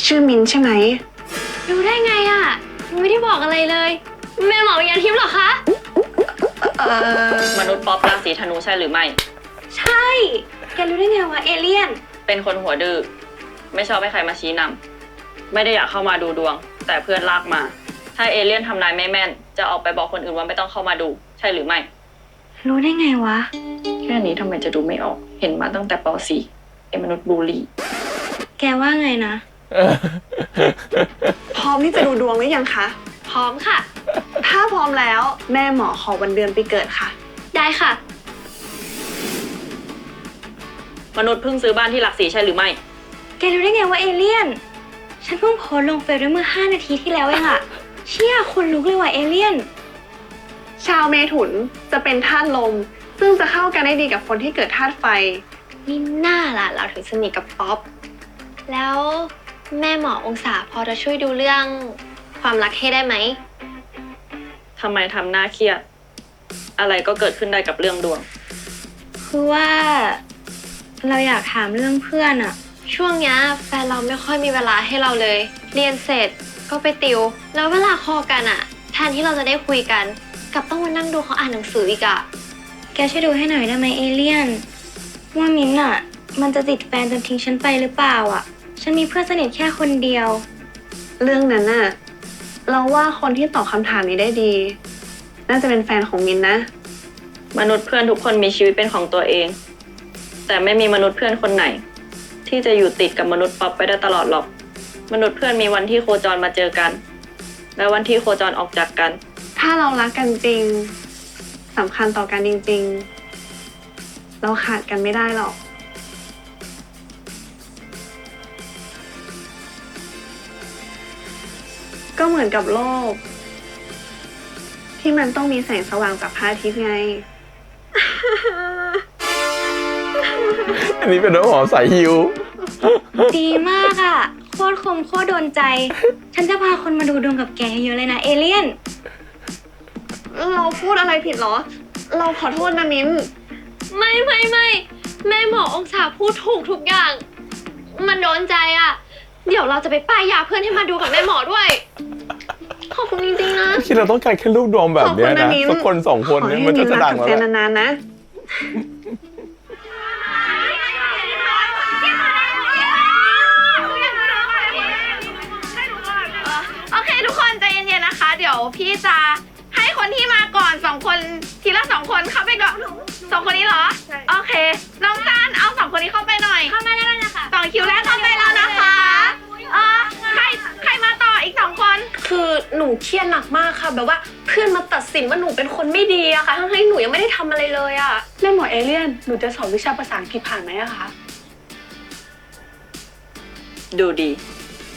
ชื่อมินใช่ไหม รู้ได้ไงอ่ะยังไม่ได้บอกอะไรเลย แม่หมอวิญญาณทิพย์เหรอคะ มนุษย์ป๊อปราศีธนูใช่หรือไม่ ใช่ แกรู้ได้ไงวะเอเลี่ยน เป็นคนหัวดื้อ ไม่ชอบให้ใครมาชี้นำ ไม่ได้อยากเข้ามาดูดวง แต่เพื่อนลากมา ถ้าเอเลี่ยนทำนายไม่แม่น จะออกไปบอกคนอื่นว่าไม่ต้องเข้ามาดู ใช่หรือไม่ รู้ได้ไงวะ แค่นี้ทำไมจะดูไม่ออก เห็นมาตั้งแต่ป .4 ไอ้มนุษย์บูลลี่ แกว่าไงนะ พร้อมที่จะดูดวงหรือยังคะ พร้อมค่ะ ถ้าพร้อมแล้ว แม่หมอขอวันเดือนปีเกิดค่ะ ได้ค่ะ มนุษย์เพิ่งซื้อบ้านที่หลักสี่ใช่หรือไม่ แกรู้ได้ไงว่าเอเลี่ยน ฉันเพิ่งโพสต์ลงเฟซเมื่อ 5 นาทีที่แล้วเองอะเชี่ยคนลุกเลยว่ะเอเลี่ยน ชาวเมถุนจะเป็นธาตุลม ซึ่งจะเข้ากันได้ดีกับคนที่เกิดธาตุไฟ มิน่าล่ะเราถึงสนิทกับป๊อป แล้วแม่หมอองศาพอจะช่วยดูเรื่องความรักให้ได้ไหม ทำไมทำหน้าเครียด อะไรก็เกิดขึ้นได้กับเรื่องดวง คือว่า เราอยากถามเรื่องเพื่อนอะ ช่วงเนี้ยแฟนเราไม่ค่อยมีเวลาให้เราเลย เรียนเสร็จก็ไปติว แล้วเวลาคอกันอะแทนที่เราจะได้คุยกันกลับต้องมานั่งดูเขาอ่านหนังสืออีกอะ แกช่วยดูให้หน่อยได้ไหมเอเลี่ยน ว่ามิ้นท์อะมันจะติดแฟนจนทิ้งฉันไปหรือเปล่าอะฉันมีเพื่อนสนิทแค่คนเดียว เรื่องนั้นน่ะ เราว่าคนที่ตอบคำถามนี้ได้ดี น่าจะเป็นแฟนของมินนะ มนุษย์เพื่อนทุกคนมีชีวิตเป็นของตัวเอง แต่ไม่มีมนุษย์เพื่อนคนไหน ที่จะอยู่ติดกับมนุษย์ป๊อปไปได้ตลอดหรอก มนุษย์เพื่อนมีวันที่โคจรมาเจอกัน และวันที่โคจรออกจากกัน ถ้าเรารักกันจริงสำคัญต่อกันจริงๆ เราขาดกันไม่ได้หรอก ก็เหมือนกับโลก ที่มันต้องมีแสงสว่างจากพระอาทิตย์ไง อันนี้เป็นน้ำหอมสายฮิว ดีมากอ่ะ โคตรคมโคตรโดนใจ ฉันจะพาคนมาดูดวงกับแกเยอะเลยนะเอเลี่ยน เราพูดอะไรผิดเหรอ เราขอโทษนะมิ้น ไม่แม่หมอองศาพูดถูกทุกอย่าง มันโดนใจอะเดี๋ยวเราจะไปป้ายยาเพื่อนให้มาดูกับแม่หมอด้วย ขอบคุณจริงๆนะ คิดเราต้องการแค่ลูกดวงแบบเนี้ยนะสักคนสองคนเนี่ยมันก็จะดังแล้ว ขอให้ แห มิ้นรักกับแฟน ละ นานๆนะ โอเคทุกคนใจเย็นๆนะคะ เดี๋ยวพี่จะให้คนที่มาก่อน2 คนทีละ2 คนเข้าไปก่อน2 คนนี้เหรอ โอเค น้องซันเอา2 คนนี้เข้าไปหน่อย เข้ามาได้เลยนะคะ 2 คิวแรกเข้าไปแล้วนะคะใครมาต่ออีก2 คน คือหนูเครียดหนักมากค่ะ แบบว่าเพื่อนมาตัดสินว่าหนูเป็นคนไม่ดีอะค่ะทั้งที่หนูยังไม่ได้ทำอะไรเลยอะแม่หมอเอเลี่ยน หนูจะสอบวิชาภาษาอังกฤษผ่านไหมอะคะ ดูดี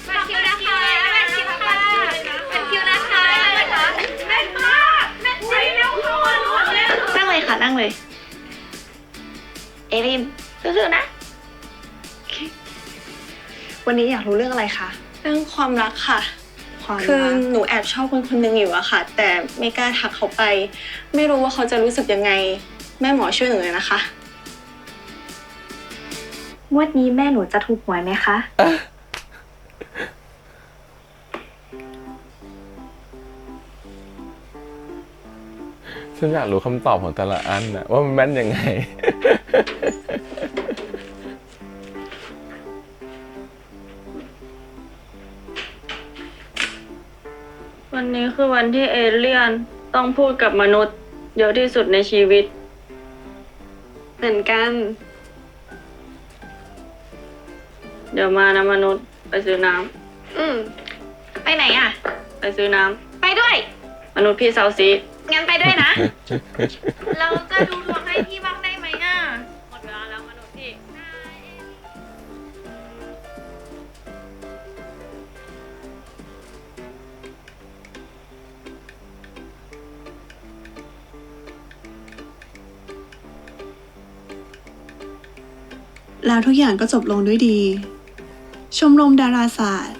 เป็นคิวนะคะเป็นคิวนะคะเป็นคิวนะคะ แม่มากแม่ใจเร็วเข้ามาด่วนเลย นั่งเลยค่ะนั่งเลย เอลินสู้ๆนะ วันนี้อยากรู้เรื่องอะไรคะ เรื่องความรักค่ะ ความ คือ รัก หนูแอบชอบคนคนหนึ่งอยู่อะค่ะ แต่ไม่กล้าทักเขาไป ไม่รู้ว่าเขาจะรู้สึกยังไง แม่หมอช่วยหนูเลยนะคะ งวดนี้แม่หนูจะถูกหวยไหมคะ ฉันอยากรู้คำตอบของแต่ละอันนะว่ามันแม่นยังไง วันนี้คือวันที่เอเลี่ยนต้องพูดกับมนุษย์เยอะที่สุดในชีวิต เหมือนกัน เดี๋ยวมานะมนุษย์ไปซื้อน้ ไปไหนอะ ำไปซื้อน้ ไปด้วย ำมนุษย์พี่เซาซี งั้นไปด้วยนะ เราจะดูดวงให้พี่บ้างได้ไหมอะ หมดเวลาแล้วมนุษย์พี่ แล้วทุกอย่างก็จบลงด้วยดี ชมรมดาราศาสตร์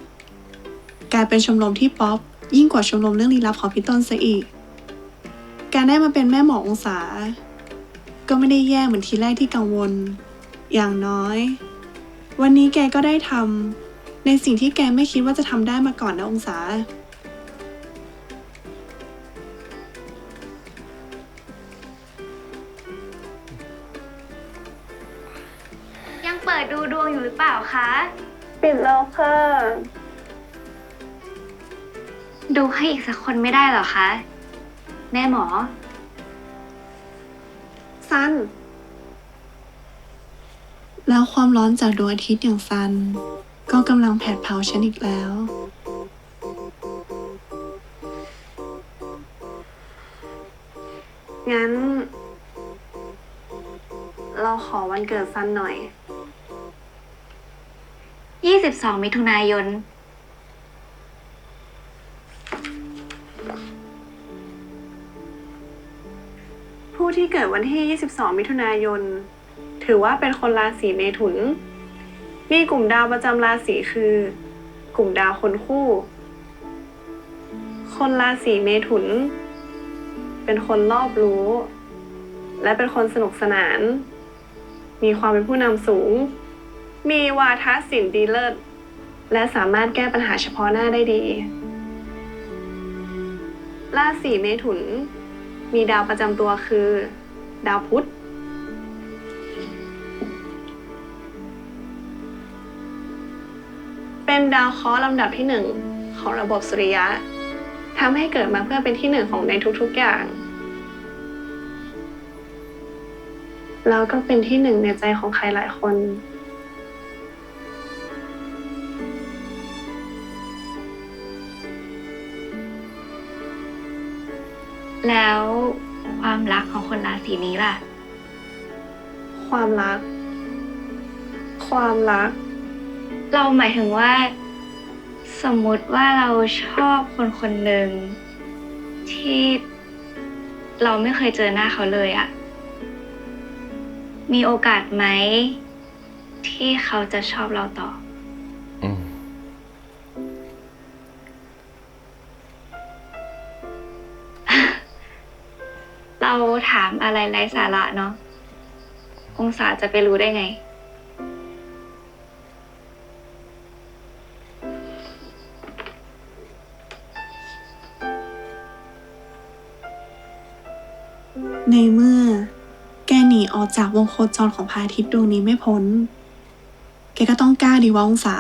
กลายเป็นชมรมที่ป๊อปยิ่งกว่าชมรมเรื่องลี้ลับของพี่ต้นซะอีก การได้มาเป็นแม่หมอองศา ก็ไม่ได้แย่เหมือนทีแรกที่กังวล อย่างน้อย วันนี้แกก็ได้ทำในสิ่งที่แกไม่คิดว่าจะทำได้มาก่อนนะองศา ยังเปิดดูดวงอยู่หรือเปล่าคะ ปิดแล้วค่ะ ดูให้อีกสักคนไม่ได้เหรอคะ แม่หมอ ซัน แล้วความร้อนจากดวงอาทิตย์อย่างซัน ก็กำลังแผดเผาฉันอีกแล้ว งั้น เราขอวันเกิดซันหน่อย 22 มิถุนายน ผู้ที่เกิดวันที่ 22 มิถุนายน ถือว่าเป็นคนราศีเมถุน มีกลุ่มดาวประจำราศีคือ กลุ่มดาวคนคู่ คนราศีเมถุน เป็นคนรอบรู้ และเป็นคนสนุกสนาน มีความเป็นผู้นำสูง มีวาทศิลป์ดีเลิศ และสามารถแก้ปัญหาเฉพาะหน้าได้ดี ราศีเมถุน มีดาวประจำตัวคือ ดาวพุธ เป็นดาวเคราะห์ลำดับที่ 1 ของระบบสุริยะทำให้เกิดมาเพื่อเป็นที่ 1ของในทุกๆอย่าง แล้วก็เป็นที่หนึ่งในใจของใครหลายคน แล้วความรักของคนราศีนี้ล่ะ ความรัก ความรัก เราหมายถึงว่า สมมุติว่าเราชอบคนคนหนึ่งที่เราไม่เคยเจอหน้าเขาเลยอะมีโอกาสไหมที่เขาจะชอบเราต่อ อืม เราถามอะไรไร้สาระเนาะองศาจะไปรู้ได้ไง ในเมื่อแกหนีออกจากวงโคจรของพระอาทิตย์ดวงนี้ไม่พ้น แกก็ต้องกล้าดีวะองศา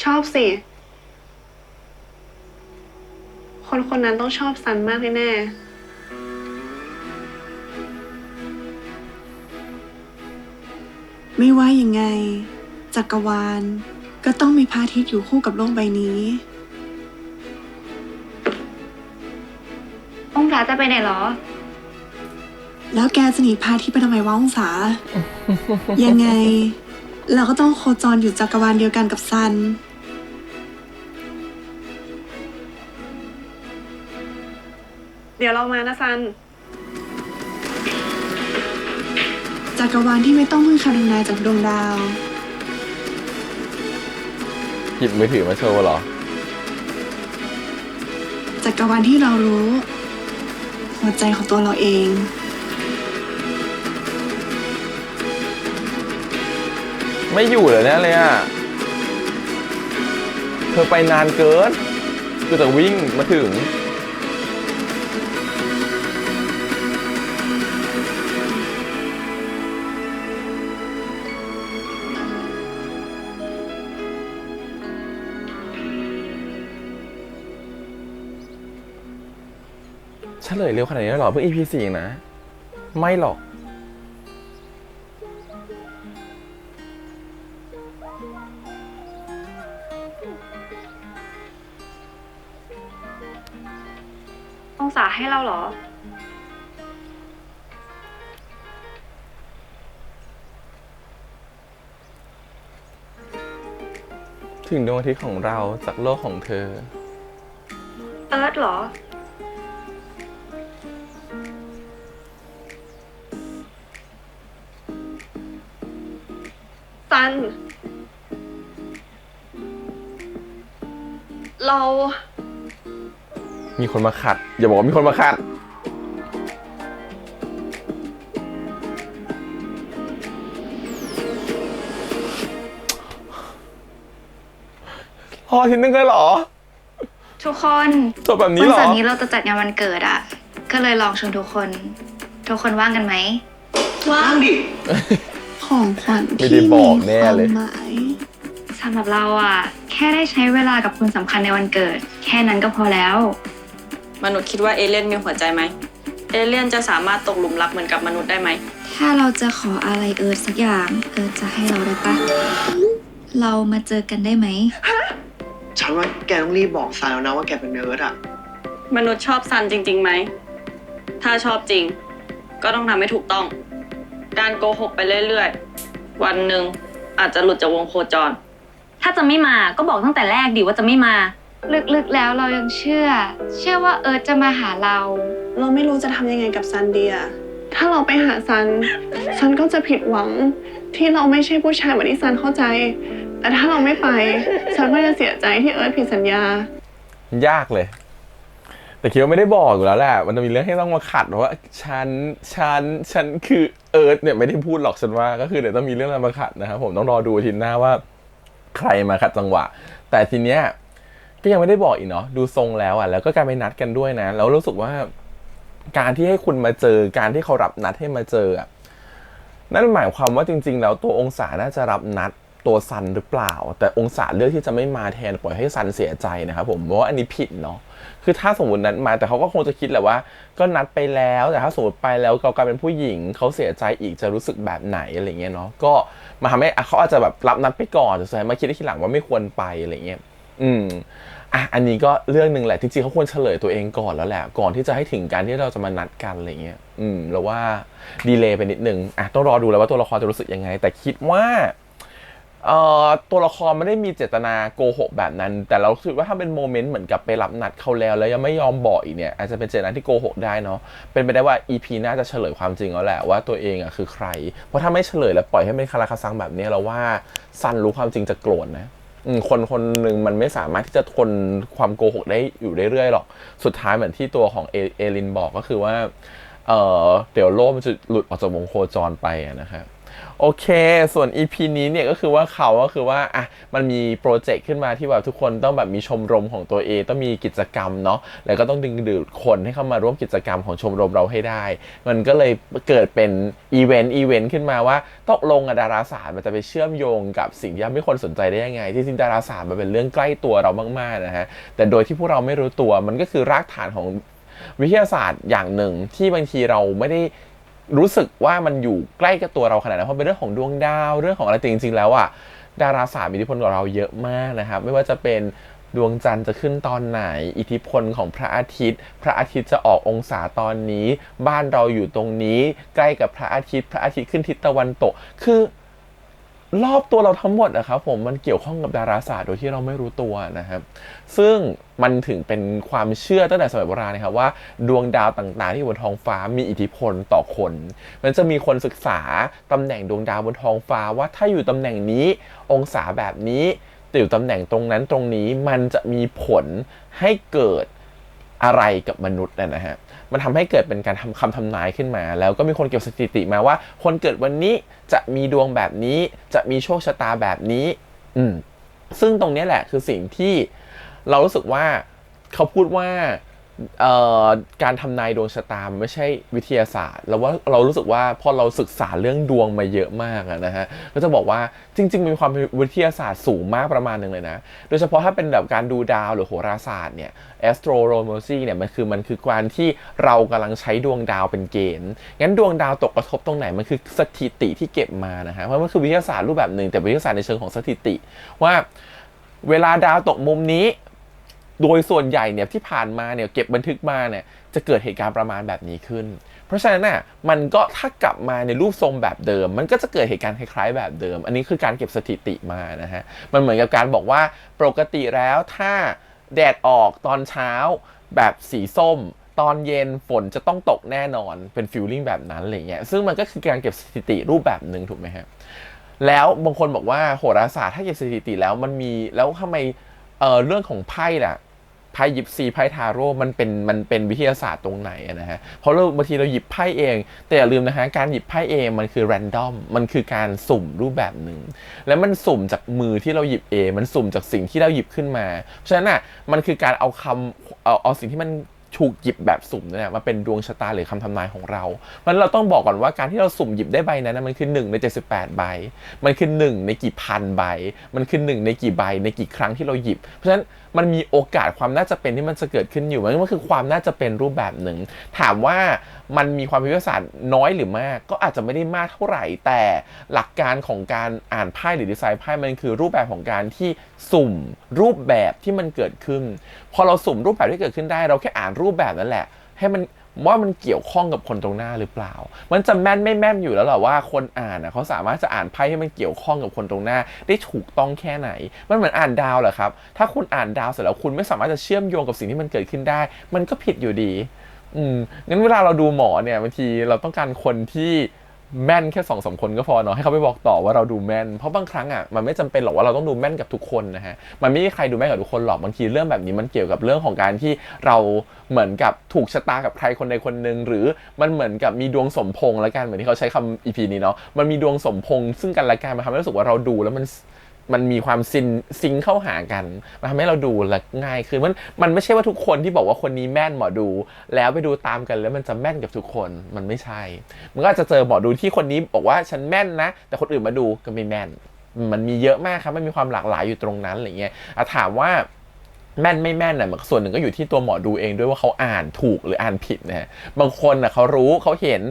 ชอบสิ คนคนนั้นต้องชอบซันมากแน่ๆไม่ว่ายังไง จักรวาลก็ต้องมีพระอาทิตย์อยู่คู่กับโลกใบนี้ องศาจะไปไหนเหรอ แล้วแกจะหนีพระอาทิตย์ไปทำไมวะองศา ยังไง เราก็ต้องโคจรอยู่จักรวาลเดียวกันกับซัน เดี๋ยวเรามานะซัน จักรวาลที่ไม่ต้องพึ่งคำทำนายจากดวงดาว หยิบมือถือมาโชว์เหรอ จักรวาลที่เรารู้ หัวใจของตัวเราเอง ไม่อยู่เลยแน่เลยอ่ะ เธอไปนานเกินคือจะวิ่งมาถึง เฉลยเร็วขนาดนี้แล้วเหรอ เพิ่ง EP 4เองนะ ไม่หรอก องศาให้เราเหรอ ถึงดวงอาทิตย์ของเราจากโลกของเธอ เอิร์ธเหรอ ซัน เรา มีคนมาขัด อย่าบอกว่ามีคนมาขัด พอทีนึงเลยเหรอ ทุกคน จบแบบนี้เหรอ วันเสาร์นี้เราจะจัดงานวันเกิดอ่ะ ก็เลยลองชวนทุกคน ทุกคนว่างกันไหม ว่างดิ ของขวัญ ไม่ ที่ ได้ มี บอกแน่ ความ เลย หมาย สำหรับเราอ่ะ แค่ได้ใช้เวลากับคนสำคัญในวันเกิด แค่นั้นก็พอแล้ว มนุษย์คิดว่าเอเลี่ยนมีหัวใจไหม เอเลี่ยนจะสามารถตกหลุมรักเหมือนกับมนุษย์ได้ไหม ถ้าเราจะขออะไรเอิร์ธสักอย่าง เอิร์ธจะให้เราได้ปะ เรามาเจอกันได้ไหม ฉันว่าแกต้องรีบบอกซายแล้วนะว่าแกเป็นเนิร์ดอ่ะ มนุษย์ชอบซันจริงๆไหม ถ้าชอบจริง ก็ต้องทำให้ถูกต้อง การโกหกไปเรื่อยๆ วันหนึ่งอาจจะหลุดจากวงโคจร ถ้าจะไม่มาก็บอกตั้งแต่แรกดิว่าจะไม่มา ลึกๆแล้วเรายังเชื่อว่าเอิร์ธจะมาหาเรา เราไม่รู้จะทำยังไงกับซันเดีย ถ้าเราไปหาซัน ซันก็จะผิดหวัง ที่เราไม่ใช่ผู้ชายเหมือนที่ซันเข้าใจ แต่ถ้าเราไม่ไป ซันก็จะเสียใจที่เอิร์ธผิดสัญญา ยากเลย แต่คิดว่าไม่ได้บอกอยู่แล้วแหละ มันจะมีเรื่องให้ต้องมาขัดว่าฉันคือเอิร์ธเนี่ยไม่ได้พูดหรอกฉันว่า ก็คือเดี๋ยวต้องมีเรื่องอะไรมาขัดนะครับผมต้องรอดูอาทีหน้าว่า ใครมาขัดจังหวะ แต่ทีเนี้ยก็ยังไม่ได้บอกอีกเนาะดูทรงแล้วอ่ะแล้วก็การไปนัดกันด้วยนะแล้วรู้สึกว่า การที่ให้คุณมาเจอการที่เขารับนัดให้มาเจออ่ะ นั่นหมายความว่าจริงๆแล้วตัวองศาน่าจะรับนัดตัวซันหรือเปล่าแต่องศาเลือกที่จะไม่มาแทนปล่อยให้ซันเสียใจนะครับผมเพราะว่าอันนี้ผิดเนาะคือถ้าสมมตินัดมาแต่เขาก็คงจะคิดแหละว่าก็นัดไปแล้วแต่ถ้าสมมติไปแล้วเขากลายเป็นผู้หญิงเขาเสียใจอีกจะรู้สึกแบบไหนอะไรเงี้ยเนาะก็มาทำให้เขาอาจจะแบบรับนัดไปก่อนแต่สุดท้ายมาคิดได้ทีหลังว่าไม่ควรไปอะไรเงี้ยอันนี้ก็เรื่องนึงแหละจริงๆเขาควรเฉลยตัวเองก่อนแล้วแหละก่อนที่จะให้ถึงการที่เราจะมานัดกันอะไรเงี้ยแล้วว่าดีเลย์ไปนิดนึงต้องรอดูแล้วว่าตัวละครจะรู้สึกยังไงแต่คิดว่าตัวละครไม่ได้มีเจตนาโกหกแบบนั้นแต่เราคิดว่าถ้าเป็นโมเมนต์เหมือนกับไปรับนัดเขาแล้วยังไม่ยอมบอกอีกเนี่ยอาจจะเป็นเจตนาที่โกหกได้เนาะเป็นไปได้ว่า EP น่าจะเฉลยความจริงแล้วแหละว่าตัวเองคือใครเพราะถ้าไม่เฉลยแล้วปล่อยให้เป็นคาราคาซังแบบนี้เราว่าซันรู้ความจริงจะโกรธนะคนหนึ่งมันไม่สามารถที่จะทนความโกหกได้อยู่เรื่อยๆหรอกสุดท้ายเหมือนที่ตัวของเอลินบอกก็คือว่าเดี๋ยวโลกมันจะหลุดออกจากวงโคจรไปนะครับโอเคส่วน EP นี้เนี่ยก็คือว่ามันมีโปรเจกต์ขึ้นมาที่แบบทุกคนต้องแบบมีชมรมของตัวเองต้องมีกิจกรรมเนาะแล้วก็ต้องดึงดูดคนให้เข้ามาร่วมกิจกรรมของชมรมเราให้ได้มันก็เลยเกิดเป็นอีเวนต์ขึ้นมาว่าตกลงดาราศาสตร์มันจะไปเชื่อมโยงกับสิ่งที่ทำให้คนสนใจได้ยังไงที่จริงดาราศาสตร์มันเป็นเรื่องใกล้ตัวเรามากๆนะฮะแต่โดยที่พวกเราไม่รู้ตัวมันก็คือรากฐานของวิทยาศาสตร์อย่างหนึ่งที่บางทีเราไม่ได้รู้สึกว่ามันอยู่ใกล้กับตัวเราขนาดนั้นเพราะเป็นเรื่องของดวงดาวเรื่องของอะไรจริงๆแล้วดาราศาสตร์มีอิทธิพลกับเราเยอะมากนะครับไม่ว่าจะเป็นดวงจันทร์จะขึ้นตอนไหนอิทธิพลของพระอาทิตย์จะออกองศาตอนนี้บ้านเราอยู่ตรงนี้ใกล้กับพระอาทิตย์ขึ้นทิศตะวันตกคือรอบตัวเราทั้งหมดนะครับผมมันเกี่ยวข้องกับดาราศาสตร์โดยที่เราไม่รู้ตัวนะครับซึ่งมันถึงเป็นความเชื่อตั้งแต่สมัยโบราณนะครับว่าดวงดาวต่างๆที่อยู่บนท้องฟ้ามีอิทธิพลต่อคนมันจะมีคนศึกษาตำแหน่งดวงดาวบนท้องฟ้าว่าถ้าอยู่ตำแหน่งนี้องศาแบบนี้แต่อยู่ตำแหน่งตรงนั้นตรงนี้มันจะมีผลให้เกิดอะไรกับมนุษย์นะฮะมันทำให้เกิดเป็นการทำคำทำนายขึ้นมาแล้วก็มีคนเก็บสถิติมาว่าคนเกิดวันนี้จะมีดวงแบบนี้จะมีโชคชะตาแบบนี้ซึ่งตรงนี้แหละคือสิ่งที่เรารู้สึกว่าเขาพูดว่าการทำนายดวงชะตาไม่ใช่วิทยาศาสตร์แล้วว่าเรารู้สึกว่าพอเราศึกษาเรื่องดวงมาเยอะมากนะฮะก็จะบอกว่าจริงๆมีความวิทยาศาสตร์สูงมากประมาณนึงเลยนะโดยเฉพาะถ้าเป็นแบบการดูดาวหรือโหราศาสตร์เนี่ย astrology เนี่ยมันคือการที่เรากำลังใช้ดวงดาวเป็นเกณฑ์งั้นดวงดาวตกกระทบตรงไหนมันคือสถิติที่เก็บมานะฮะเพราะมันคือวิทยาศาสตร์รูปแบบนึงแต่วิทยาศาสตร์ในเชิงของสถิติว่าเวลาดาวตกมุมนี้โดยส่วนใหญ่เนี่ยที่ผ่านมาเนี่ยเก็บบันทึกมาเนี่ยจะเกิดเหตุการณ์ประมาณแบบนี้ขึ้นเพราะฉะนั้นน่ะมันก็ถ้ากลับมาในรูปทรงแบบเดิมมันก็จะเกิดเหตุการณ์คล้ายๆแบบเดิมอันนี้คือการเก็บสถิติมานะฮะมันเหมือนกับการบอกว่าปกติแล้วถ้าแดดออกตอนเช้าแบบสีส้มตอนเย็นฝนจะต้องตกแน่นอนเป็นฟีลลิ่งแบบนั้นอะไรเงี้ยซึ่งมันก็คือการเก็บสถิติรูปแบบนึงถูกไหมฮะแล้วบางคนบอกว่าโหราศาสตร์ถ้าเก็บสถิติแล้วมันมีแล้วทำไมเรื่องของไพ่ล่ะไพ่ยิปซีไพ่ทาโร่มันเป็นวิทยาศาสตร์ตรงไหนนะฮะเพราะบางทีเราหยิบไพ่เองแต่อย่าลืมนะฮะการหยิบไพ่เองมันคือแรนดอมมันคือการสุ่มรูปแบบหนึ่งแล้วมันสุ่มจากมือที่เราหยิบเองมันสุ่มจากสิ่งที่เราหยิบขึ้นมาเพราะฉะนั้นน่ะมันคือการเอาสิ่งที่มันถูกหยิบแบบสุ่มเนี่ยมาเป็นดวงชะตาหรือคำทำนายของเรามันเราต้องบอกก่อนว่าการที่เราสุ่มหยิบได้ใบนั้นมันคือ1ใน78ใบมันคือ1ในกี่พันใบมันคือ1ในกี่ใบในกี่ครั้งที่เราหยิบเพราะฉะนั้นมันมีโอกาสความน่าจะเป็นที่มันจะเกิดขึ้นอยู่มันคือความน่าจะเป็นรูปแบบหนึ่งถามว่ามันมีความวิทยาศาสตร์น้อยหรือมากก็อาจจะไม่ได้มากเท่าไหร่แต่หลักการของการอ่านไพ่หรือดีไซน์ไพ่มันคือรูปแบบของการที่สุ่มรูปแบบที่มันเกิดขึ้นพอเราสุ่มรูปแบบที่เกิดขึ้นได้เราแค่อ่านรูปแบบนั่นแหละให้มันว่ามันเกี่ยวข้องกับคนตรงหน้าหรือเปล่ามันจะแม่นไม่แม่นอยู่แล้วหรอว่าคนอ่านเขาสามารถจะอ่านไพ่ให้มันเกี่ยวข้องกับคนตรงหน้าได้ถูกต้องแค่ไหนมันเหมือนอ่านดาวเหรอครับถ้าคุณอ่านดาวเสร็จแล้วคุณไม่สามารถจะเชื่อมโยงกับสิ่งที่มันเกิดขึ้นได้มันก็ผิดอยู่ดีงั้นเวลาเราดูหมอเนี่ยบางทีเราต้องการคนที่แม่นแค่2-3 คนก็พอเนาะให้เขาไปบอกต่อว่าเราดูแม่นเพราะบางครั้งมันไม่จำเป็นหรอกว่าเราต้องดูแม่นกับทุกคนนะฮะมันไม่มีใครดูแม่นกับทุกคนหรอกบางทีเรื่องแบบนี้มันเกี่ยวกับเรื่องของการที่เราเหมือนกับถูกชะตากับใครคนใดคนหนึ่งหรือมันเหมือนกับมีดวงสมพงษ์ละกันเหมือนที่เขาใช้คำ EP นี้เนาะมันมีดวงสมพงษ์ซึ่งกันและกันมันทำให้รู้สึกว่าเราดูแล้วมัน มันมีความซิงเข้าหากันมันทำให้เราดูและง่ายคือมันไม่ใช่ว่าทุกคนที่บอกว่าคนนี้แม่นหมอดูแล้วไปดูตามกันแล้วมันจะแม่นกับทุกคนมันไม่ใช่มันก็จะเจอหมอดูที่คนนี้บอกว่าฉันแม่นนะแต่คนอื่นมาดูก็ไม่แม่นมันมีเยอะมากครับมันมีความหลากหลายอยู่ตรงนั้นอะไรเงี้ยถามว่าแม่นไม่แม่นน่ะส่วนหนึ่งก็อยู่ที่ตัวหมอดูเองด้วยว่าเขาอ่านถูกหรืออ่านผิดนะฮะบางคนน่ะเขารู้เขาเห็น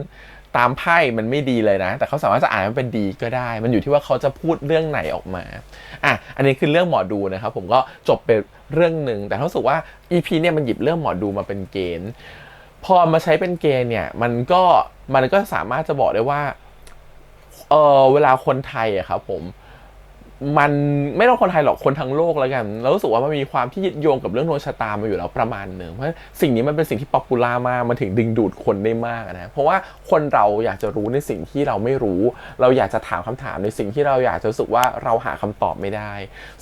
ตามไพ่มันไม่ดีเลยนะแต่เขาสามารถจะอ่านมันเป็นดีก็ได้มันอยู่ที่ว่าเขาจะพูดเรื่องไหนออกมาอันนี้คือเรื่องหมอดูนะครับผมก็จบไปเรื่องหนึ่งแต่รู้สึกว่า EP เนี่ยมันหยิบเรื่องหมอดูมาเป็นเกณฑ์พอมาใช้เป็นเกณฑ์เนี่ยมันก็สามารถจะบอกได้ว่าเวลาคนไทยอะครับผมมันไม่ต้องคนไทยหรอกคนทั้งโลกแล้วกันเรารู้สึกว่ามันมีความที่ยึดโยงกับเรื่องดวงชะตามาอยู่แล้วประมาณหนึ่งเพราะสิ่งนี้มันเป็นสิ่งที่ป๊อปปูล่ามากมันถึงดึงดูดคนได้มากนะเพราะว่าคนเราอยากจะรู้ในสิ่งที่เราไม่รู้เราอยากจะถามคำถามในสิ่งที่เราอยากจะรู้สึกว่าเราหาคำตอบไม่ได้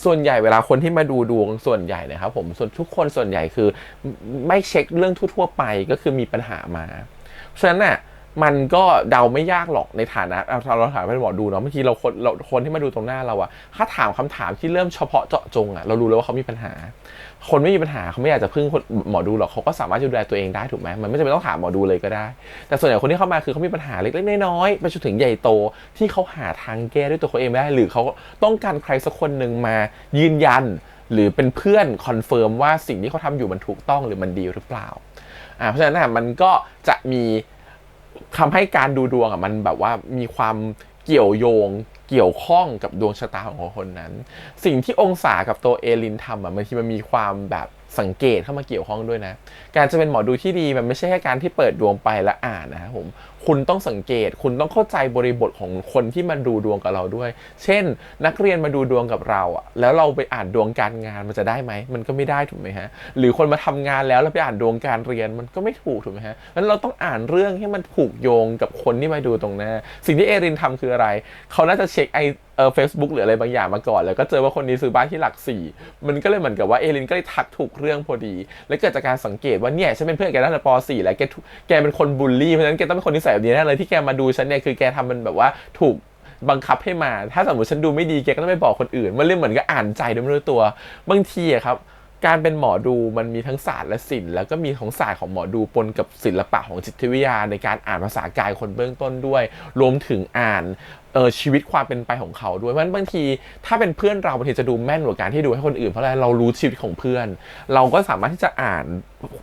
ส่วนใหญ่เวลาคนที่มาดูดวงส่วนใหญ่นะครับผมทุกคนส่วนใหญ่คือไม่เช็คเรื่องทั่วๆไปก็คือมีปัญหามาเพราะฉะนั้นน่ะมันก็เดาไม่ยากหรอกในฐานะเราถามเป็นหมอดูเนาะบางทีเราคนที่มาดูตรงหน้าเราอะถ้าถามคำถามที่เริ่มเฉพาะเจาะจงอะเรารู้แล้วว่าเขามีปัญหาคนไม่มีปัญหาเขาไม่อยากจะพึ่งหมอดูหรอกเขาก็สามารถดูแลตัวเองได้ถูกไหมมันไม่จำเป็นต้องถามหมอดูเลยก็ได้แต่ส่วนใหญ่คนที่เข้ามาคือเขามีปัญหาเล็กๆน้อยๆไปจนถึงใหญ่โตที่เขาหาทางแก้ด้วยตัวเขาเองไม่ได้หรือเขาต้องการใครสักคนหนึ่งมายืนยันหรือเป็นเพื่อนคอนเฟิร์มว่าสิ่งที่เขาทำอยู่มันถูกต้องหรือมันดีหรือเปล่าเพราะฉะนั้นมันก็จะมีทำให้การดูดวงมันแบบว่ามีความเกี่ยวโยงเกี่ยวข้องกับดวงชะตาของคนนั้นสิ่งที่องศากับตัวเอลินทำบางทีมันมีความแบบสังเกตเข้ามาเกี่ยวข้องด้วยนะการจะเป็นหมอดูที่ดีมันไม่ใช่แค่การที่เปิดดวงไปแล้วอ่านนะครับผมคุณต้องสังเกตคุณต้องเข้าใจบริบทของคนที่มาดูดวงกับเราด้วยเช่นนักเรียนมาดูดวงกับเราแล้วเราไปอ่านดวงการงานมันจะได้ไหมมันก็ไม่ได้ถูกไหมฮะหรือคนมาทำงานแล้วเราไปอ่านดวงการเรียนมันก็ไม่ถูกถูกไหมฮะงั้นเราต้องอ่านเรื่องให้มันผูกโยงกับคนที่มาดูตรงหน้าสิ่งที่เอรินทำคืออะไรเขาน่าจะเช็คFacebook หรืออะไรบางอย่างมาก่อนแล้วก็เจอว่าคนนี้ซื้อบ้านที่หลัก4มันก็เลยเหมือนกับว่าเอลินก็เลยทักถูกเรื่องพอดีและเกิดจากการสังเกตว่าเนี่ยฉันเป็นเพื่อนแกตั้งแต่ป .4 แล้วแกเป็นคนบูลลี่เพราะฉะนั้นแกต้องเป็นคนนิสัยแบบนี้แน่เลยที่แกมาดูฉันเนี่ยคือแกทำมันแบบว่าถูกบังคับให้มาถ้าสมมติฉันดูไม่ดีแกก็ต้องไปบอกคนอื่นมันเรื่องเหมือนกับอ่านใจโดยไม่รู้ตัวบางทีอะครับการเป็นหมอดูมันมีทั้งศาสตร์และศิลป์แล้วก็มีของศาสตร์ของหมอดูปนกับศิลปะของจิตวิทยาในการอ่านภาษากายคนเบื้องต้นด้วยรวมถึงอ่านชีวิตความเป็นไปของเขาด้วยเพราะฉะนั้นบางทีถ้าเป็นเพื่อนเราบางทีจะดูแม่นกว่าการที่ดูให้คนอื่นเพราะอะไรเรารู้ชีวิตของเพื่อนเราก็สามารถที่จะอ่าน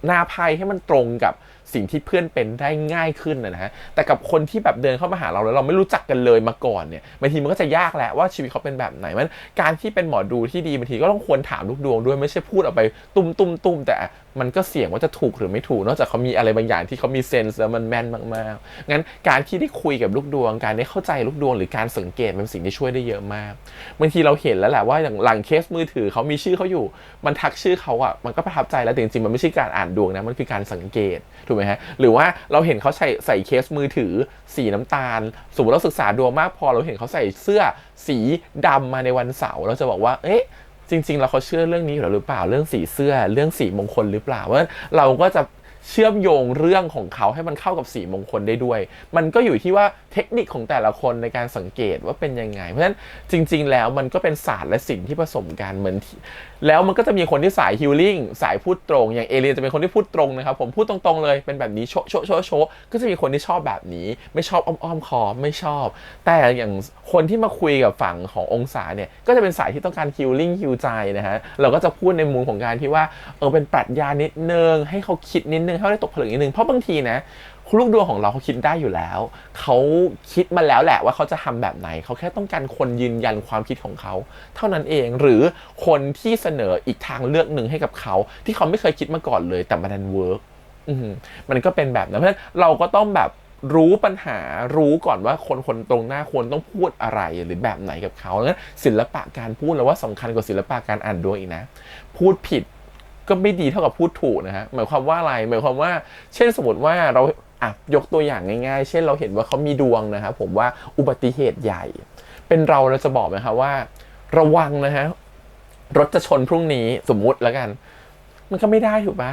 หน้าไพ่ให้มันตรงกับสิ่งที่เพื่อนเป็นได้ง่ายขึ้นนะฮะแต่กับคนที่แบบเดินเข้ามาหาเราแล้วเราไม่รู้จักกันเลยมาก่อนเนี่ยบางทีมันก็จะยากแหละว่าชีวิตเขาเป็นแบบไหนมันการที่เป็นหมอดูที่ดีบางทีก็ต้องควรถามลูกดวงด้วยไม่ใช่พูดออกไปตุ้มแต่มันก็เสี่ยงว่าจะถูกหรือไม่ถูกนอกจากเขามีอะไรบางอย่างที่เขามีเซนส์แล้วมันแม่นมากๆงั้นการที่ได้คุยกับลูกดวงการได้เข้าใจลูกดวงหรือการสังเกตเป็นสิ่งที่ช่วยได้เยอะมากบางทีเราเห็นแล้วแหละว่าอย่างหลังเคสมือถือเขามีชื่อเขาอยู่มันทักชื่อเขาอ่ะมันก็ประทับใจแล้วแต่จริงๆมันไม่ใช่การอ่านดวงนะมันคือการสังเกตถูกไหมฮะหรือว่าเราเห็นเขาใส่เคสมือถือสีน้ำตาลสมมติเราศึกษาดวงมากพอเราเห็นเขาใส่เสื้อสีดำมาในวันเสาร์เราจะบอกว่าเอ๊ะจริงๆเราเขาเชื่อเรื่องนี้หรือเปล่าเรื่องสีเสื้อเรื่องสีมงคลหรือเปล่าเพราะเราก็จะเชื่อมโยงเรื่องของเขาให้มันเข้ากับสีมงคลได้ด้วยมันก็อยู่ที่ว่าเทคนิคของแต่ละคนในการสังเกตว่าเป็นยังไงเพราะฉะนั้นจริงๆแล้วมันก็เป็นศาสตร์และศิลป์ที่ผสมกันเหมือนแล้วมันก็จะมีคนที่สายฮีลลิ่งสายพูดตรงอย่างเอเลียนจะเป็นคนที่พูดตรงนะครับผมพูดตรงๆเลยเป็นแบบนี้โชะก็จะมีคนที่ชอบแบบนี้ไม่ชอบอ้อมคอไม่ชอบแต่อย่างคนที่มาคุยกับฝั่งขององศาเนี่ยก็จะเป็นสายที่ต้องการฮีลลิ่งฮีลใจนะฮะเราก็จะพูดในมุมของการที่ว่าเป็นปรัชญานิดนึงให้เขาคิดนิดนึงให้เขาได้ตกผลึกนิดนึงเพราะบางทีนะลูกดวงของเราเขาคิดได้อยู่แล้วเขาคิดมาแล้วแหละว่าเขาจะทำแบบไหนเขาแค่ต้องการคนยืนยันความคิดของเขาเท่านั้นเองหรือคนที่เสนออีกทางเลือกหนึ่งให้กับเขาที่เขาไม่เคยคิดมาก่อนเลยแต่มันดันเวิร์กมันก็เป็นแบบนั้นเพราะฉะนั้นเราก็ต้องแบบรู้ปัญหารู้ก่อนว่าคนตรงหน้าควรต้องพูดอะไรหรือแบบไหนกับเขางั้นศิลปะการพูดแล้วว่าสำคัญกว่าศิลปะการอ่านดวงอีกนะพูดผิดก็ไม่ดีเท่ากับพูดถูกนะฮะหมายความว่าอะไรหมายความว่าเช่นสมมติว่าเรายกตัวอย่างง่ายๆเช่นเราเห็นว่าเขามีดวงนะครับผมว่าอุบัติเหตุใหญ่เป็นเราจะบอกไหมครับว่าระวังนะฮะรถจะชนพรุ่งนี้สมมุติแล้วกันมันก็ไม่ได้ถูกปะ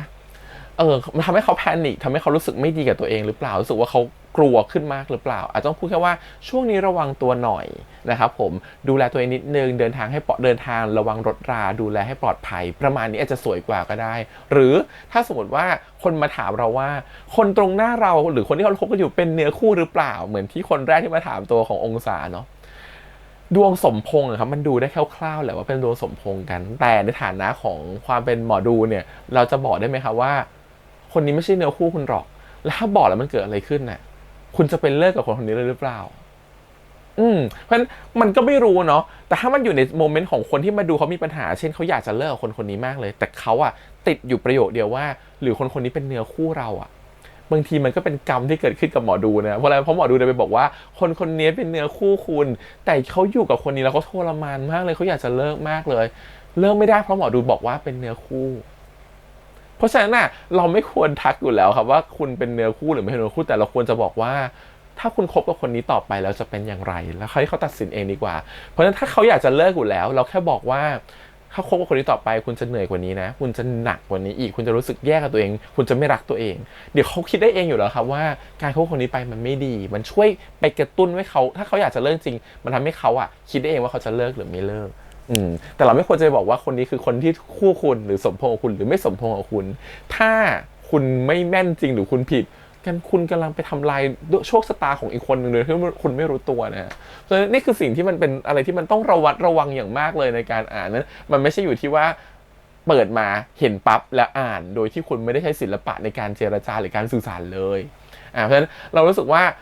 มันทำให้เขาแพนิคทำให้เขารู้สึกไม่ดีกับตัวเองหรือเปล่ารู้สึกว่าเขา กลัวขึ้นมากหรือเปล่าอาจจะต้องพูดแค่ว่าช่วงนี้ระวังตัวหน่อยนะครับผมดูแลตัวเองนิดนึงเดินทางระวังรถราดูแลให้ปลอดภัยประมาณนี้อาจจะสวยกว่าก็ได้หรือถ้าสมมติว่าคนมาถามเราว่าคนตรงหน้าเราหรือคนที่เขาคบกันอยู่เป็นเนื้อคู่หรือเปล่าเหมือนที่คนแรกที่มาถามตัวขององศาเนาะดวงสมพงษ์ครับมันดูได้คร่าวๆแหละว่าเป็นดวงสมพงษ์กันแต่ในฐานะของความเป็นหมอดูเนี่ยเราจะบอกได้ไหมครับว่าคนนี้ไม่ใช่เนื้อคู่คุณหรอกแล้วถ้าบอกแล้วมันเกิดอะไรขึ้นน่ะคุณจะเป็นเลิกกับคนนี้เลยหรือเปล่าเพราะฉะนั้นมันก็ไม่รู้เนาะแต่ถ้ามันอยู่ในโมเมนต์ของคนที่มาดูเขามีปัญหาเช่นเขาอยากจะเลิกกับคนนี้มากเลยแต่เขาอะติดอยู่ประโยคเดียวว่าหรือคนนี้เป็นเนื้อคู่เราอะบางทีมันก็เป็นกรรมที่เกิดขึ้นกับหมอดูนะเพราะอะไรเพราะหมอดูเลยไปบอกว่าคนนี้เป็นเนื้อคู่คุณแต่เขาอยู่กับคนนี้แล้วเขาทรมานมากเลยเขาอยากจะเลิกมากเลยเลิกไม่ได้เพราะหมอดูบอกว่าเป็นเนื้อคู่เพราะฉะนั้นน่ะเราไม่ควรทักอยู่แล้วครับว่าคุณเป็นเนื้อคู่หรือไม่เป็นเนื้อคู่แต่เราควรจะบอกว่าถ้าคุณคบกับคนนี้ต่อไปแล้วจะเป็นอย่างไรแล้วให้เขาตัดสินเองดีกว่าเพราะฉะนั้นถ้าเขาอยากจะเลิกอยู่แล้วเราแค่บอกว่าถ้าคบกับคนนี้ต่อไปคุณจะเหนื่อยกว่านี้นะคุณจะหนักกว่านี้อีกคุณจะรู้สึกแย่กับตัวเองคุณจะไม่รักตัวเองเดี๋ยวเขาคิดได้เองอยู่แล้วครับว่าการคบกับคนนี้ไปมันไม่ดีมันช่วยไปกระตุ้นให้เขาถ้าเขาอยากจะเลิกจริงมันทำให้เขาคิดได้เองว่าเขาจะเลิกหรือไม่เลิกแต่เราไม่ควรจะบอกว่าคนนี้คือคนที่คู่คุณหรือสมพงษ์กับคุณหรือไม่สมพงษ์กับคุณถ้าคุณไม่แม่นจริงหรือคุณผิดกันคุณกำลังไปทำลายโชคชะตาของอีกคนหนึ่งโดยที่คุณไม่รู้ตัวนะเพราะฉะนั้นนี่คือสิ่งที่มันเป็นอะไรที่มันต้องระวังอย่างมากเลยในการอ่านนั้นมันไม่ใช่อยู่ที่ว่าเปิดมาเห็นปั๊บแล้วอ่านโดยที่คุณไม่ได้ใช้ศิลปะในการเจรจาหรือการสื่อสารเลยเพราะฉะนั้นเรารู้สึกว่า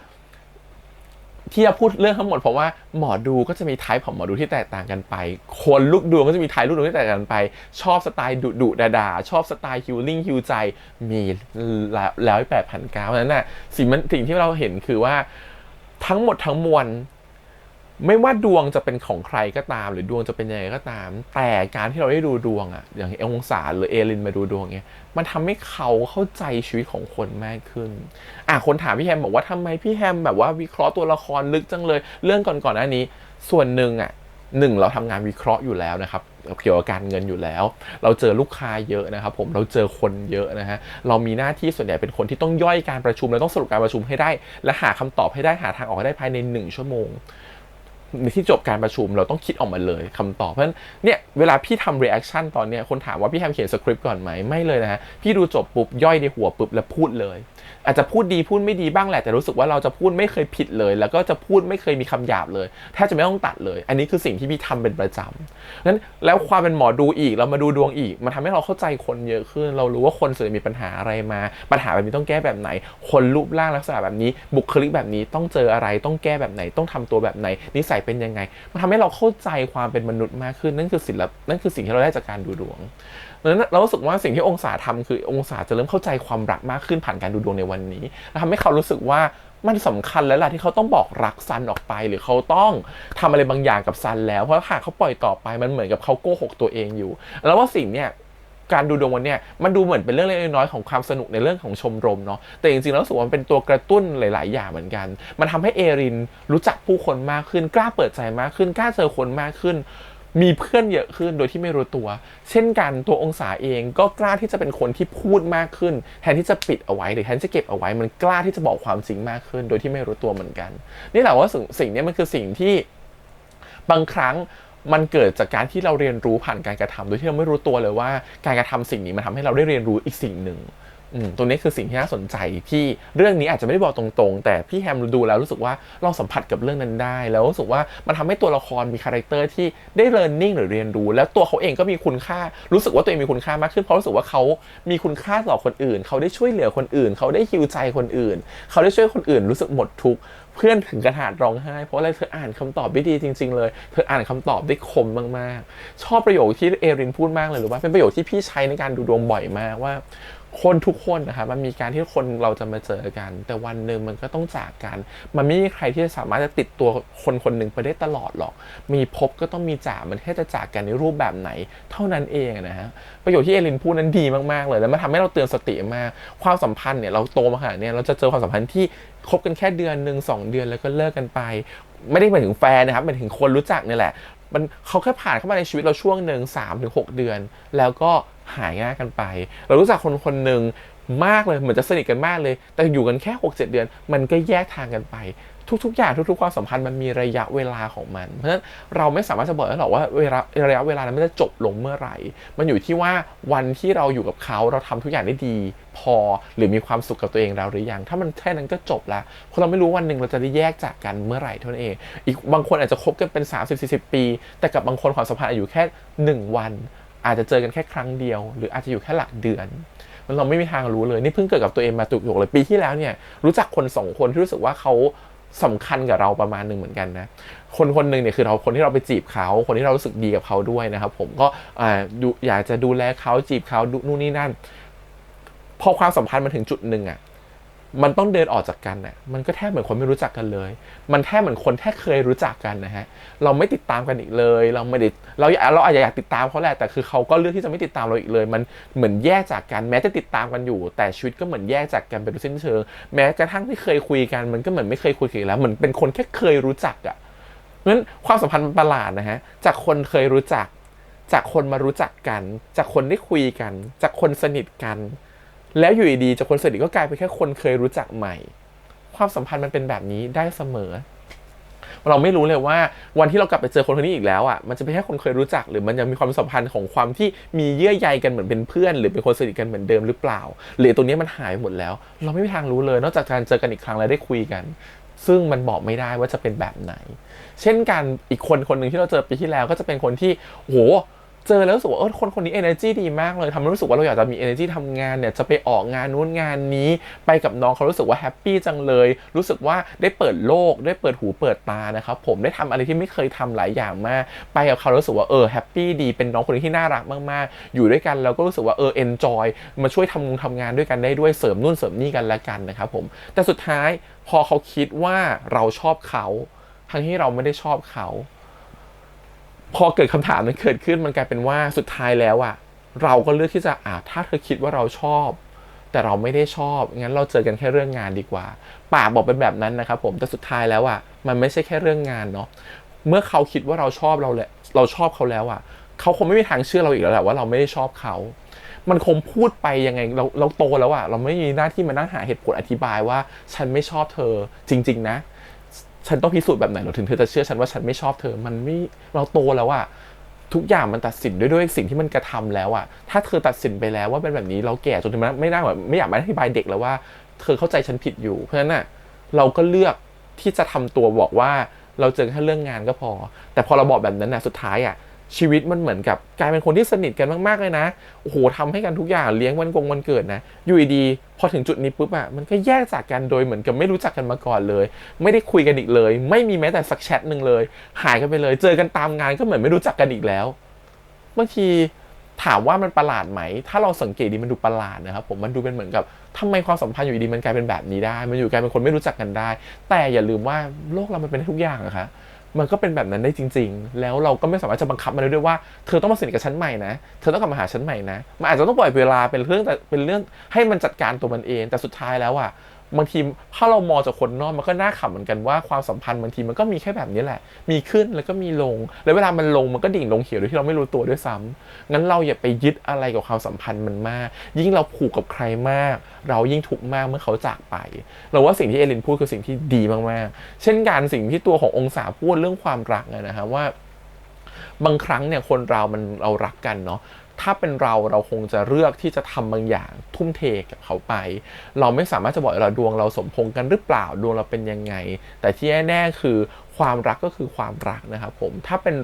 ที่จะพูดเรื่องทั้งหมดเพราะว่าหมอดูก็จะมีไทป์ของหมอดูที่แตกต่างกันไปคนลูกดวงก็จะมีไทป์ลูกดวงที่แตกต่างกันไปชอบสไตล์ดุด่าชอบสไตล์ฮิลลิ่งฮิลใจมีแล้ว8,900เพราะฉะนั้นน่ะสิ่งที่เราเห็นคือว่าทั้งหมดทั้งมวลไม่ว่าดวงจะเป็นของใครก็ตามหรือดวงจะเป็นยังไงก็ตามแต่การที่เราได้ดูดวงอย่างองศาหรือเอลินมาดูดวงเงี้ยมันทำให้เขาเข้าใจชีวิตของคนมากขึ้นคนถามพี่แฮมบอกว่าทำไมพี่แฮมแบบว่าวิเคราะห์ตัวละครลึกจังเลยเรื่องก่อนหน้านี้ส่วนหนึ่งเราทำงานวิเคราะห์อยู่แล้วนะครับเกี่ยวกับการเงินอยู่แล้วเราเจอลูกค้าเยอะนะครับผมเราเจอคนเยอะนะฮะเรามีหน้าที่ส่วนใหญ่เป็นคนที่ต้องย่อยการประชุมและต้องสรุปการประชุมให้ได้และหาคำตอบให้ได้หาทางออกให้ได้ภายใน1 ชั่วโมงในที่จบการประชุมเราต้องคิดออกมาเลยคำตอบเพราะฉะนั้นเนี่ยเวลาพี่ทำ reaction ตอนเนี้ยคนถามว่าพี่แฮมเขียนสคริปต์ก่อนไหมไม่เลยนะฮะพี่ดูจบปุ๊บย่อยในหัวปุ๊บแล้วพูดเลยอาจจะพูดดีพูดไม่ดีบ้างแหละแต่รู้สึกว่าเราจะพูดไม่เคยผิดเลยแล้วก็จะพูดไม่เคยมีคำหยาบเลยแทบจะไม่ต้องตัดเลยอันนี้คือสิ่งที่พี่ทำเป็นประจำนั้นแล้วความเป็นหมอดูอีกเรามาดูดวงอีกมันทำให้เราเข้าใจคนเยอะขึ้นเรารู้ว่าคนส่วนใหญ่มีปัญหาอะไรมาปัญหาแบบนี้ต้องแก้แบบไหนคนรูปร่างลักษณะแบบนี้บุคลิกแบบนี้ต้องเจออะไรต้องแก้แบบไหนต้องทำตัวแบบไหนนิสัยเป็นยังไงมันทำให้เราเข้าใจความเป็นมนุษย์มากขึ้นนั่นคือสิ่งที่เราได้จากการดูดวงดังนั้นเรารู้สึกว่าสิ่งที่องศาทำคือองศาจะเริ่มเข้าใจความรักมากขึ้นผ่านการดูดวงในวันนี้และทำให้เขารู้สึกว่ามันสำคัญแล้วล่ะที่เขาต้องบอกรักซันออกไปหรือเขาต้องทำอะไรบางอย่างกับซันแล้วเพราะหากเขาปล่อยต่อไปมันเหมือนกับเขาโกหกตัวเองอยู่แล้วว่าสิ่งเนี้ยการดูดวงวันเนี้ยมันดูเหมือนเป็นเรื่องเล็กน้อยของความสนุกในเรื่องของชมรมเนาะแต่จริงๆแล้วรู้สึกว่ามันเป็นตัวกระตุ้นหลายๆอย่างเหมือนกันมันทำให้เอรินรู้จักผู้คนมากขึ้นกล้าเปิดใจมากขึ้นกล้าเจอคนมากขึ้นมีเพื่อนเยอะขึ้นโดยที่ไม่รู้ตัวเช่นกันตัวองศาเองก็กล้าที่จะเป็นคนที่พูดมากขึ้นแทนที่จะปิดเอาไว้หรือแทนที่จะเก็บเอาไว้มันกล้าที่จะบอกความจริงมากขึ้นโดยที่ไม่รู้ตัวเหมือนกันนี่แหละว่าสิ่งนี้มันคือสิ่งที่บางครั้งมันเกิดจากการที่เราเรียนรู้ผ่านการกระทำโดยที่เราไม่รู้ตัวเลยว่าการกระทำสิ่งนี้มันทำให้เราได้เรียนรู้อีกสิ่งหนึ่งตรงนี้คือสิ่งที่น่าสนใจที่เรื่องนี้อาจจะไม่ได้บอกตรงๆแต่พี่แฮมดูแล้วรู้สึกว่าเราสัมผัสกับเรื่องนั้นได้แล้วรู้สึกว่ามันทำให้ตัวละครมีคาแรคเตอร์ที่ได้ learning หรือเรียนรู้แล้วตัวเขาเองก็มีคุณค่ารู้สึกว่าตัวเองมีคุณค่ามากขึ้นเพราะรู้สึกว่าเขามีคุณค่าต่อคนอื่นเขาได้ช่วยเหลือคนอื่นเขาได้ฮีลใจคนอื่นเขาได้ช่วยคนอื่นรู้สึกหมดทุกข์เพื่อนถึงกระถาดร้องไห้เพราะอะไรเธออ่านคำตอบได้ดีจริงๆเลยเธออ่านคำตอบได้คมมากๆชอบประโยคที่เอรินพูดมากเลยหรือว่าเป็นประโยคที่พี่ใช้ในการดูดวงบ่อยมากว่าคนทุกคนนะครับมันมีการที่คนเราจะมาเจอกันแต่วันหนึ่งมันก็ต้องจากกันมันไม่มีใครที่จะสามารถจะติดตัวคนคนหนึ่งไปได้ตลอดหรอกมีพบก็ต้องมีจากมันแค่จะจากกันในรูปแบบไหนเท่านั้นเองนะฮะประโยชน์ที่เอลินพูดนั้นดีมากๆเลยแล้วมันทำให้เราเตือนสติมากความสัมพันธ์เนี่ยเราโตมาขนาดนี้เราจะเจอความสัมพันธ์ที่คบกันแค่เดือนนึง2 เดือนแล้วก็เลิกกันไปไม่ได้หมายถึงแฟนนะครับหมายถึงคนรู้จักนี่แหละเขาแค่ผ่านเข้ามาในชีวิตเราช่วงหนึ่ง 3-6 เดือนแล้วก็หายหน้ากันไปเรารู้จักคนคนหนึ่ง มากเลยเหมือนจะสนิทกันมากเลยแต่อยู่กันแค่ 6-7 เดือนมันก็แยกทางกันไปทุกๆอย่างทุกๆความสัมพันธ์มันมีระยะเวลาของมันเพราะฉะนั้นเราไม่สามารถจะบอกได้หรอกว่าระยะเวลานั้นมันจะจบลงเมื่อไหร่มันอยู่ที่ว่าวันที่เราอยู่กับเขาเราทำทุกอย่างได้ดีพอหรือมีความสุขกับตัวเองแล้วหรือยังถ้ามันแค่นั้นก็จบละเพราะเราไม่รู้วันหนึ่งเราจะได้แยกจากกันเมื่อไหร่เท่านั้นเองอีกบางคนอาจจะคบกันเป็น30-40 ปีแต่กับบางคนความสัมพันธ์อยู่แค่1 วันอาจจะเจอกันแค่ครั้งเดียวหรืออาจจะอยู่แค่หลักเดือนเราไม่มีทางรู้เลยนี่เพิ่งเกิดกับตัวเองมาตุกหยกเลยปีที่แล้วเนี่ยรู้จักคน2 คนที่รู้สึกว่าเขาสำคัญกับเราประมาณหนึ่งเหมือนกันนะคนหนึ่งเนี่ยคือคนที่เราไปจีบเขาคนที่เรารู้สึกดีกับเขาด้วยนะครับผมก็อยากจะดูแลเขาจีบเขานู่นนี่นั่นพอความสัมพันธ์มันถึงจุดหนึ่งอ่ะมันต้องเดินออกจากกันอ่ะมันก็แทบเหมือนคนไม่รู้จักกันเลยมันแทบเหมือนคนแค่เคยรู้จักกันนะฮะเราไม่ติดตามกันอีกเลยเราไม่ได้เราอาจจะอยากติดตามเขาแหละแต่คือเขาก็เลือกที่จะไม่ติดตามเราอีกเลยมันเหมือนแยกจากกันแม้จะติดตามกันอยู่แต่ชีวิตก็เหมือนแยกจากกันเป็นสิ้นเชิงแม้กระทั่งที่เคยคุยกันมันก็เหมือนไม่เคยคุยกันแล้วเหมือนเป็นคนแค่เคยรู้จักอ่ะงั้นความสัมพันธ์มันประหลาดนะฮะจากคนเคยรู้จักจากคนมารู้จักกันจากคนได้คุยกันจากคนสนิทกันแล้วอยู่ดีๆจากคนสนิทก็กลายเป็นแค่คนเคยรู้จักใหม่ความสัมพันธ์มันเป็นแบบนี้ได้เสมอเราไม่รู้เลยว่าวันที่เรากลับไปเจอคนคนนี้อีกแล้วอ่ะมันจะเป็นแค่คนเคยรู้จักหรือมันยังมีความสัมพันธ์ของความที่มีเยื่อใยกันเหมือนเป็นเพื่อนหรือเป็นคนสนิทกันเหมือนเดิมหรือเปล่าหรือตรงนี้มันหายหมดแล้วเราไม่มีทางรู้เลยนอกจากการเจอกันอีกครั้งแล้วได้คุยกันซึ่งมันบอกไม่ได้ว่าจะเป็นแบบไหนเช่นกันอีกคนหนึ่งที่เราเจอปีที่แล้วก็จะเป็นคนที่โหเจอแล้วรู้สึกว่าคนนี้ energy ดีมากเลยทำให้รู้สึกว่าเราอยากจะมี energy ทำงานเนี่ยจะไปออกงานนู้นงานนี้ไปกับน้องเขารู้สึกว่าแฮปปี้จังเลยรู้สึกว่าได้เปิดโลกได้เปิดหูเปิดตานะครับผมได้ทำอะไรที่ไม่เคยทำหลายอย่างมากไปกับเขารู้สึกว่าแฮปปี้ดีเป็นน้องคนนึงที่น่ารักมากๆอยู่ด้วยกันแล้วก็รู้สึกว่าenjoy มาช่วยทำงานด้วยกันได้ด้วยเสริมนู่นเสริมนี่กันและกันนะครับผมแต่สุดท้ายพอเขาคิดว่าเราชอบเขาทั้งที่เราไม่ได้ชอบเขาพอเกิดคำถามนั้นเกิดขึ้นมันกลายเป็นว่าสุดท้ายแล้วอะเราก็เลือกที่จะถ้าเธอคิดว่าเราชอบแต่เราไม่ได้ชอบงั้นเราเจอกันแค่เรื่องงานดีกว่าปากบอกเป็นแบบนั้นนะครับผมแต่สุดท้ายแล้วอะมันไม่ใช่แค่เรื่องงานเนาะเมื่อเขาคิดว่าเราชอบเราชอบเขาแล้วอะเขาคงไม่มีทางเชื่อเราอีกแล้วแหละว่าเราไม่ได้ชอบเขามันคงพูดไปยังไงเราโตแล้วอะเราไม่มีหน้าที่มานั่งหาเหตุผลอธิบายว่าฉันไม่ชอบเธอจริงๆนะฉันต้องพิสูจน์แบบไหนถึงเธอจะเชื่อฉันว่าฉันไม่ชอบเธอมันไม่เราโตแล้วอะทุกอย่างมันตัดสินด้วยสิ่งที่มันกระทำแล้วอะถ้าเธอตัดสินไปแล้วว่าเป็นแบบนี้เราแก่จนถึงไม่ได้แบบไม่อยากมาอธิบายเด็กแล้วว่าเธอเข้าใจฉันผิดอยู่เพราะฉะนั้นอะเราก็เลือกที่จะทำตัวบอกว่าเราเจอแค่เรื่องงานก็พอแต่พอเราบอกแบบนั้นนะสุดท้ายอะชีวิตมันเหมือนกับกลายเป็นคนที่สนิทกันมากๆเลยนะโอ้โหทำให้กันทุกอย่างเลี้ยงวันเกิดนะอยู่ดีพอถึงจุดนี้ปุ๊บอะมันก็แยกจากกันโดยเหมือนกับไม่รู้จักกันมาก่อนเลยไม่ได้คุยกันอีกเลยไม่มีแม้แต่สักแชทนึงเลยหายกันไปเลยเจอกันตามงานก็เหมือนไม่รู้จักกันอีกแล้วบางทีถามว่ามันประหลาดไหมถ้าเราสังเกตดีมันดูประหลาดนะครับผมมันดูเป็นเหมือนกับทำไมความสัมพันธ์อยู่ดีมันกลายเป็นแบบนี้ได้มันอยู่กลายเป็นคนไม่รู้จักกันได้แต่อย่าลืมว่าโลกเรามันเป็นได้ทุกอย่างอะครับมันก็เป็นแบบนั้นได้จริงๆแล้วเราก็ไม่สามารถจะบังคับมันได้ด้วยว่าเธอต้องมาสนิทกับฉันใหม่นะเธอต้องกลับมาหาฉันใหม่นะมันอาจจะต้องปล่อยเวลาเป็นเรื่องให้มันจัดการตัวมันเองแต่สุดท้ายแล้วอ่ะบางทีถ้าเรามองจากคนนอกมันก็น่าขำเหมือนกันว่าความสัมพันธ์บางทีมันก็มีแค่แบบนี้แหละมีขึ้นแล้วก็มีลงแล้วเวลามันลงมันก็ดิ่งลงเขียวโดยที่เราไม่รู้ตัวด้วยซ้ำงั้นเราอย่าไปยึดอะไรกับความสัมพันธ์มันมากยิ่งเราผูกกับใครมากเรายิ่งทุกข์มากเมื่อเขาจากไปเราว่าสิ่งที่เอลินพูดคือสิ่งที่ดีมากๆเช่นกันสิ่งที่ตัวขององศาพูดเรื่องความรักนะครับว่าบางครั้งเนี่ยคนเรารักกันเนาะถ้าเป็นเราคงจะเลือกที่จะทำบางอย่างทุ่มเทกับเขาไปเราไม่สามารถจะบอกเราดวงเราสมพงษ์กันหรือเปล่าดวงเราเป็นยังไงแต่ที่แน่ๆคือความรักก็คือความรักนะครับผมถ้าเป็น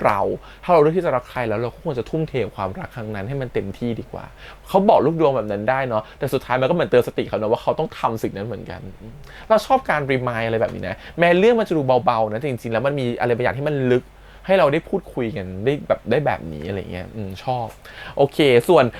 ถ้าเราเลือกที่จะรักใครแล้วเราก็ควรจะทุ่มเทความรักครั้งนั้นให้มันเต็มที่ดีกว่าเขาบอกลูกดวงแบบนั้นได้เนาะแต่สุดท้ายมันก็เหมือนเตือนสติเขาเนาะว่าเขาต้องทำสิ่งนั้นเหมือนกันเราชอบการรีมายอะไรแบบนี้นะแม้เรื่องมันจะดูเบาๆนะแต่จริงๆแล้วมันมีอะไรบางอย่างที่มันลึกให้เราได้พูดคุยกันได้แบบนี้อะไรเงี้ยชอบโอเคส่วน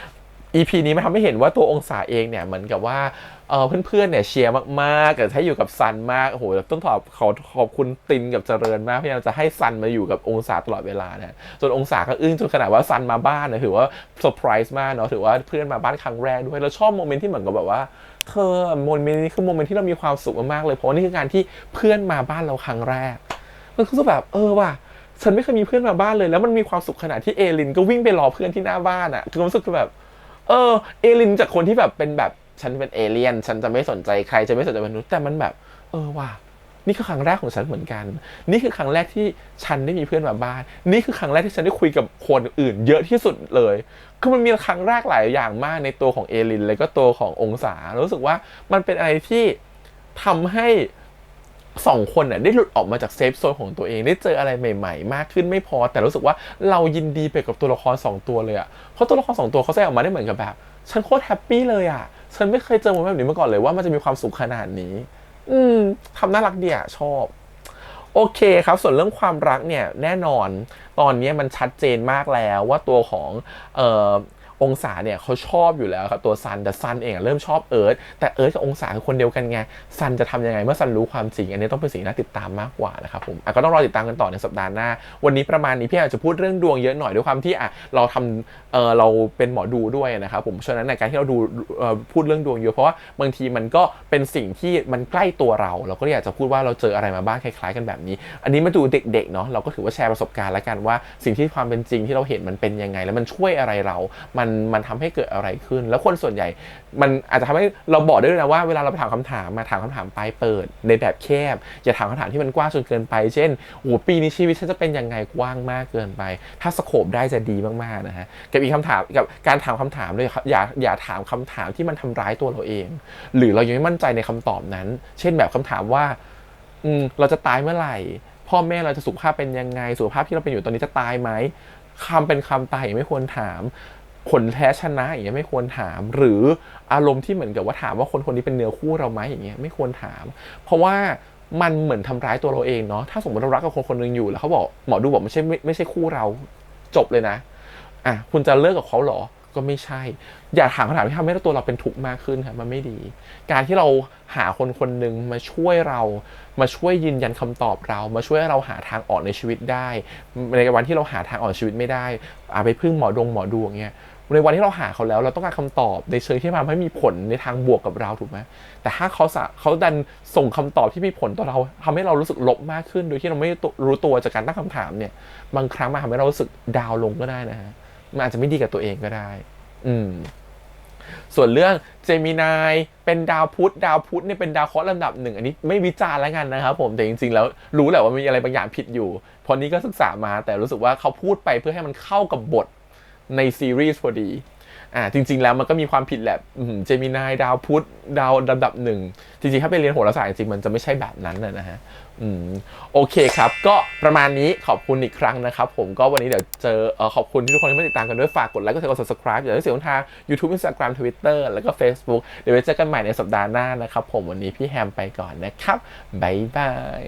EP นี้มันทำให้เห็นว่าตัวองศาเองเนี่ยเหมือนกับว่าเพื่อนๆเนี่ยเชียร์มากๆแต่ถ้าอยู่กับซันมากโอ้โหต้องขอบคุณตินกับเจริญมากพยายามจะให้ซันมาอยู่กับองศาตลอดเวลานะจนองศาก็อึ้งจนขนาดว่าซันมาบ้านนะถือว่าเซอร์ไพรส์มากเนาะถือว่าเพื่อนมาบ้านครั้งแรกด้วยเราชอบโมเมนต์ที่เหมือนกับแบบว่าโมเมนต์นี้คือโมเมนต์ที่เรามีความสุขมากๆเลยเพราะว่านี่คือการที่เพื่อนมาบ้านเราครั้งแรกมันคือแบบว่ะฉันไม่เคยมีเพื่อนมาบ้านเลยแล้วมันมีความสุขขนาดที่เอลินก็วิ่งไปรอเพื่อนที่หน้าบ้านอ่ะคือความรู้สึกคือแบบเอลินจากคนที่แบบเป็นแบบ ฉันเป็นเอเลี่ยนฉันจะไม่สนใจใครจะไม่สนใจมนุษย์แต่มันแบบว่ะนี่คือครั้งแรกของฉันเหมือนกันนี่คือครั้งแรกที่ฉันได้มีเพื่อนมาบ้านนี่คือครั้งแรกที่ฉันได้คุยกับคนอื่นเยอะที่สุดเลยคือมันมีครั้งแรกหลายอย่างมากในตัวของเอลินแล้วก็ตัวขององศารู้สึกว่ามันเป็นอะไรที่ทำให้2 คนได้หลุดออกมาจากเซฟโซนของตัวเองได้เจออะไรใหม่ๆมากขึ้นไม่พอแต่รู้สึกว่าเรายินดีไปกับตัวละคร2 ตัวเลยเพราะตัวละคร2 ตัวเขาแสดงออกมาได้เหมือนกับแบบฉันโคตรแฮปปี้เลยฉันไม่เคยเจอโมเมนต์แบบนี้มาก่อนเลยว่ามันจะมีความสุขขนาดนี้ทำน่ารักดีชอบโอเคครับส่วนเรื่องความรักเนี่ยแน่นอนตอนนี้มันชัดเจนมากแล้วว่าตัวขององศาเนี่ยเขาชอบอยู่แล้วครับตัวซันแต่ซันเองเริ่มชอบเอิร์ธแต่เอิร์ธกับองศาคือคนเดียวกันไงซันจะทำยังไงเมื่อซันรู้ความจริงอันนี้ต้องเป็นสิ่งน่าติดตามมากกว่านะครับผมก็ต้องรอติดตามกันต่อในสัปดาห์หน้าวันนี้ประมาณนี้พี่อาจจะพูดเรื่องดวงเยอะหน่อยด้วยความที่เราทำเราเป็นหมอดูด้วยนะครับผมฉะนั้นในการที่เราดูพูดเรื่องดวงเยอะเพราะว่าบางทีมันก็เป็นสิ่งที่มันใกล้ตัวเราก็อยากจะพูดว่าเราเจออะไรมาบ้างคล้ายๆกันแบบนี้อันนี้มาดูเด็กๆเนาะเราก็ถือว่าแชร์ประสบการณ์แล้วกันว่าสิ่งที่ความเป็นจริงที่เราเห็นมันเป็นยังไงแล้วมันช่วยอะไรเรามันทำให้เกิดอะไรขึ้นแล้วคนส่วนใหญ่มันอาจจะทำให้เราบอกได้เลยนะว่าเวลาเราไปถามคำถามมาถามคำถามปลายเปิดในแบบแคบอย่าถามคำถามที่มันกว้างจนเกินไปเช่นปีนี้ชีวิตฉันจะเป็นยังไงกว้างมากเกินไปถ้าสโคปได้จะดีมากๆนะฮะกับอีกคำถามกับการถามคำถามเลยอย่าถามคำถามที่มันทำร้ายตัวเราเองหรือเรายังไม่มั่นใจในคำตอบนั้นเช่นแบบคำถามว่าเราจะตายเมื่อไหร่พ่อแม่เราจะสุขภาพเป็นยังไงสุขภาพที่เราเป็นอยู่ตอนนี้จะตายไหมคำเป็นคำตายไม่ควรถามผลแพ้ชนะอย่างเงี้ยไม่ควรถามหรืออารมณ์ที่เหมือนกับว่าถามว่าคนนี้เป็นเนื้อคู่เราไหมอย่างเงี้ยไม่ควรถามเพราะว่ามันเหมือนทำร้ายตัวเราเองเนาะถ้าสมมติเรารักกับคนนึงอยู่แล้วเขาบอกหมอดูบอกไม่ใช่คู่เราจบเลยนะคุณจะเลิกกับเขาเหรอก็ไม่ใช่อย่าถามคำถามที่ทำให้ตัวเราเป็นทุกข์มากขึ้นครับมันไม่ดีการที่เราหาคนนึงมาช่วยเรามาช่วยยืนยันคำตอบเรามาช่วยเราหาทางออกในชีวิตได้ในวันที่เราหาทางออกชีวิตไม่ได้ไปพึ่งหมอดูอย่างเงี้ยในวันที่เราหาเขาแล้วเราต้องการคำตอบในเชิงที่มันไม่มีผลในทางบวกกับเราถูกไหมแต่ถ้าเขาดันส่งคำตอบที่มีผลต่อเราทำให้เรารู้สึกลบมากขึ้นโดยที่เราไม่รู้ตัวจากการตั้งคำถามเนี่ยบางครั้งมันทำให้เรารู้สึกดาวลงก็ได้นะฮะมันอาจจะไม่ดีกับตัวเองก็ได้ส่วนเรื่องเจมินายเป็นดาวพุธเนี่ยเป็นดาวเคราะห์ลำดับ1อันนี้ไม่วิจารณ์แล้วกันนะครับผมแต่จริงๆแล้วรู้แหละว่ามีอะไรบางอย่างผิดอยู่พอนี้ก็ศึกษามาแต่รู้สึกว่าเขาพูดไปเพื่อให้มันเข้ากับบทในซีรีส์พอดีจริงๆแล้วมันก็มีความผิดแหละเจมินายดาวพุธดาวลำดับ1จริงๆถ้าไปเรียนโหราศาสตร์จริงๆมันจะไม่ใช่แบบนั้นนะฮะโอเคครับก็ประมาณนี้ขอบคุณอีกครั้งนะครับผมก็วันนี้เดี๋ยวขอบคุณที่ทุกคนที่มาติดตามกันด้วยฝากกดไลค์กดแชร์กด subscribe อย่าลืมเสียงทาง YouTube Instagram Twitter แล้วก็ Facebook เดี๋ยวไว้เจอกันใหม่ในสัปดาห์หน้านะครับผมวันนี้พี่แฮมไปก่อนนะครับบ๊ายบาย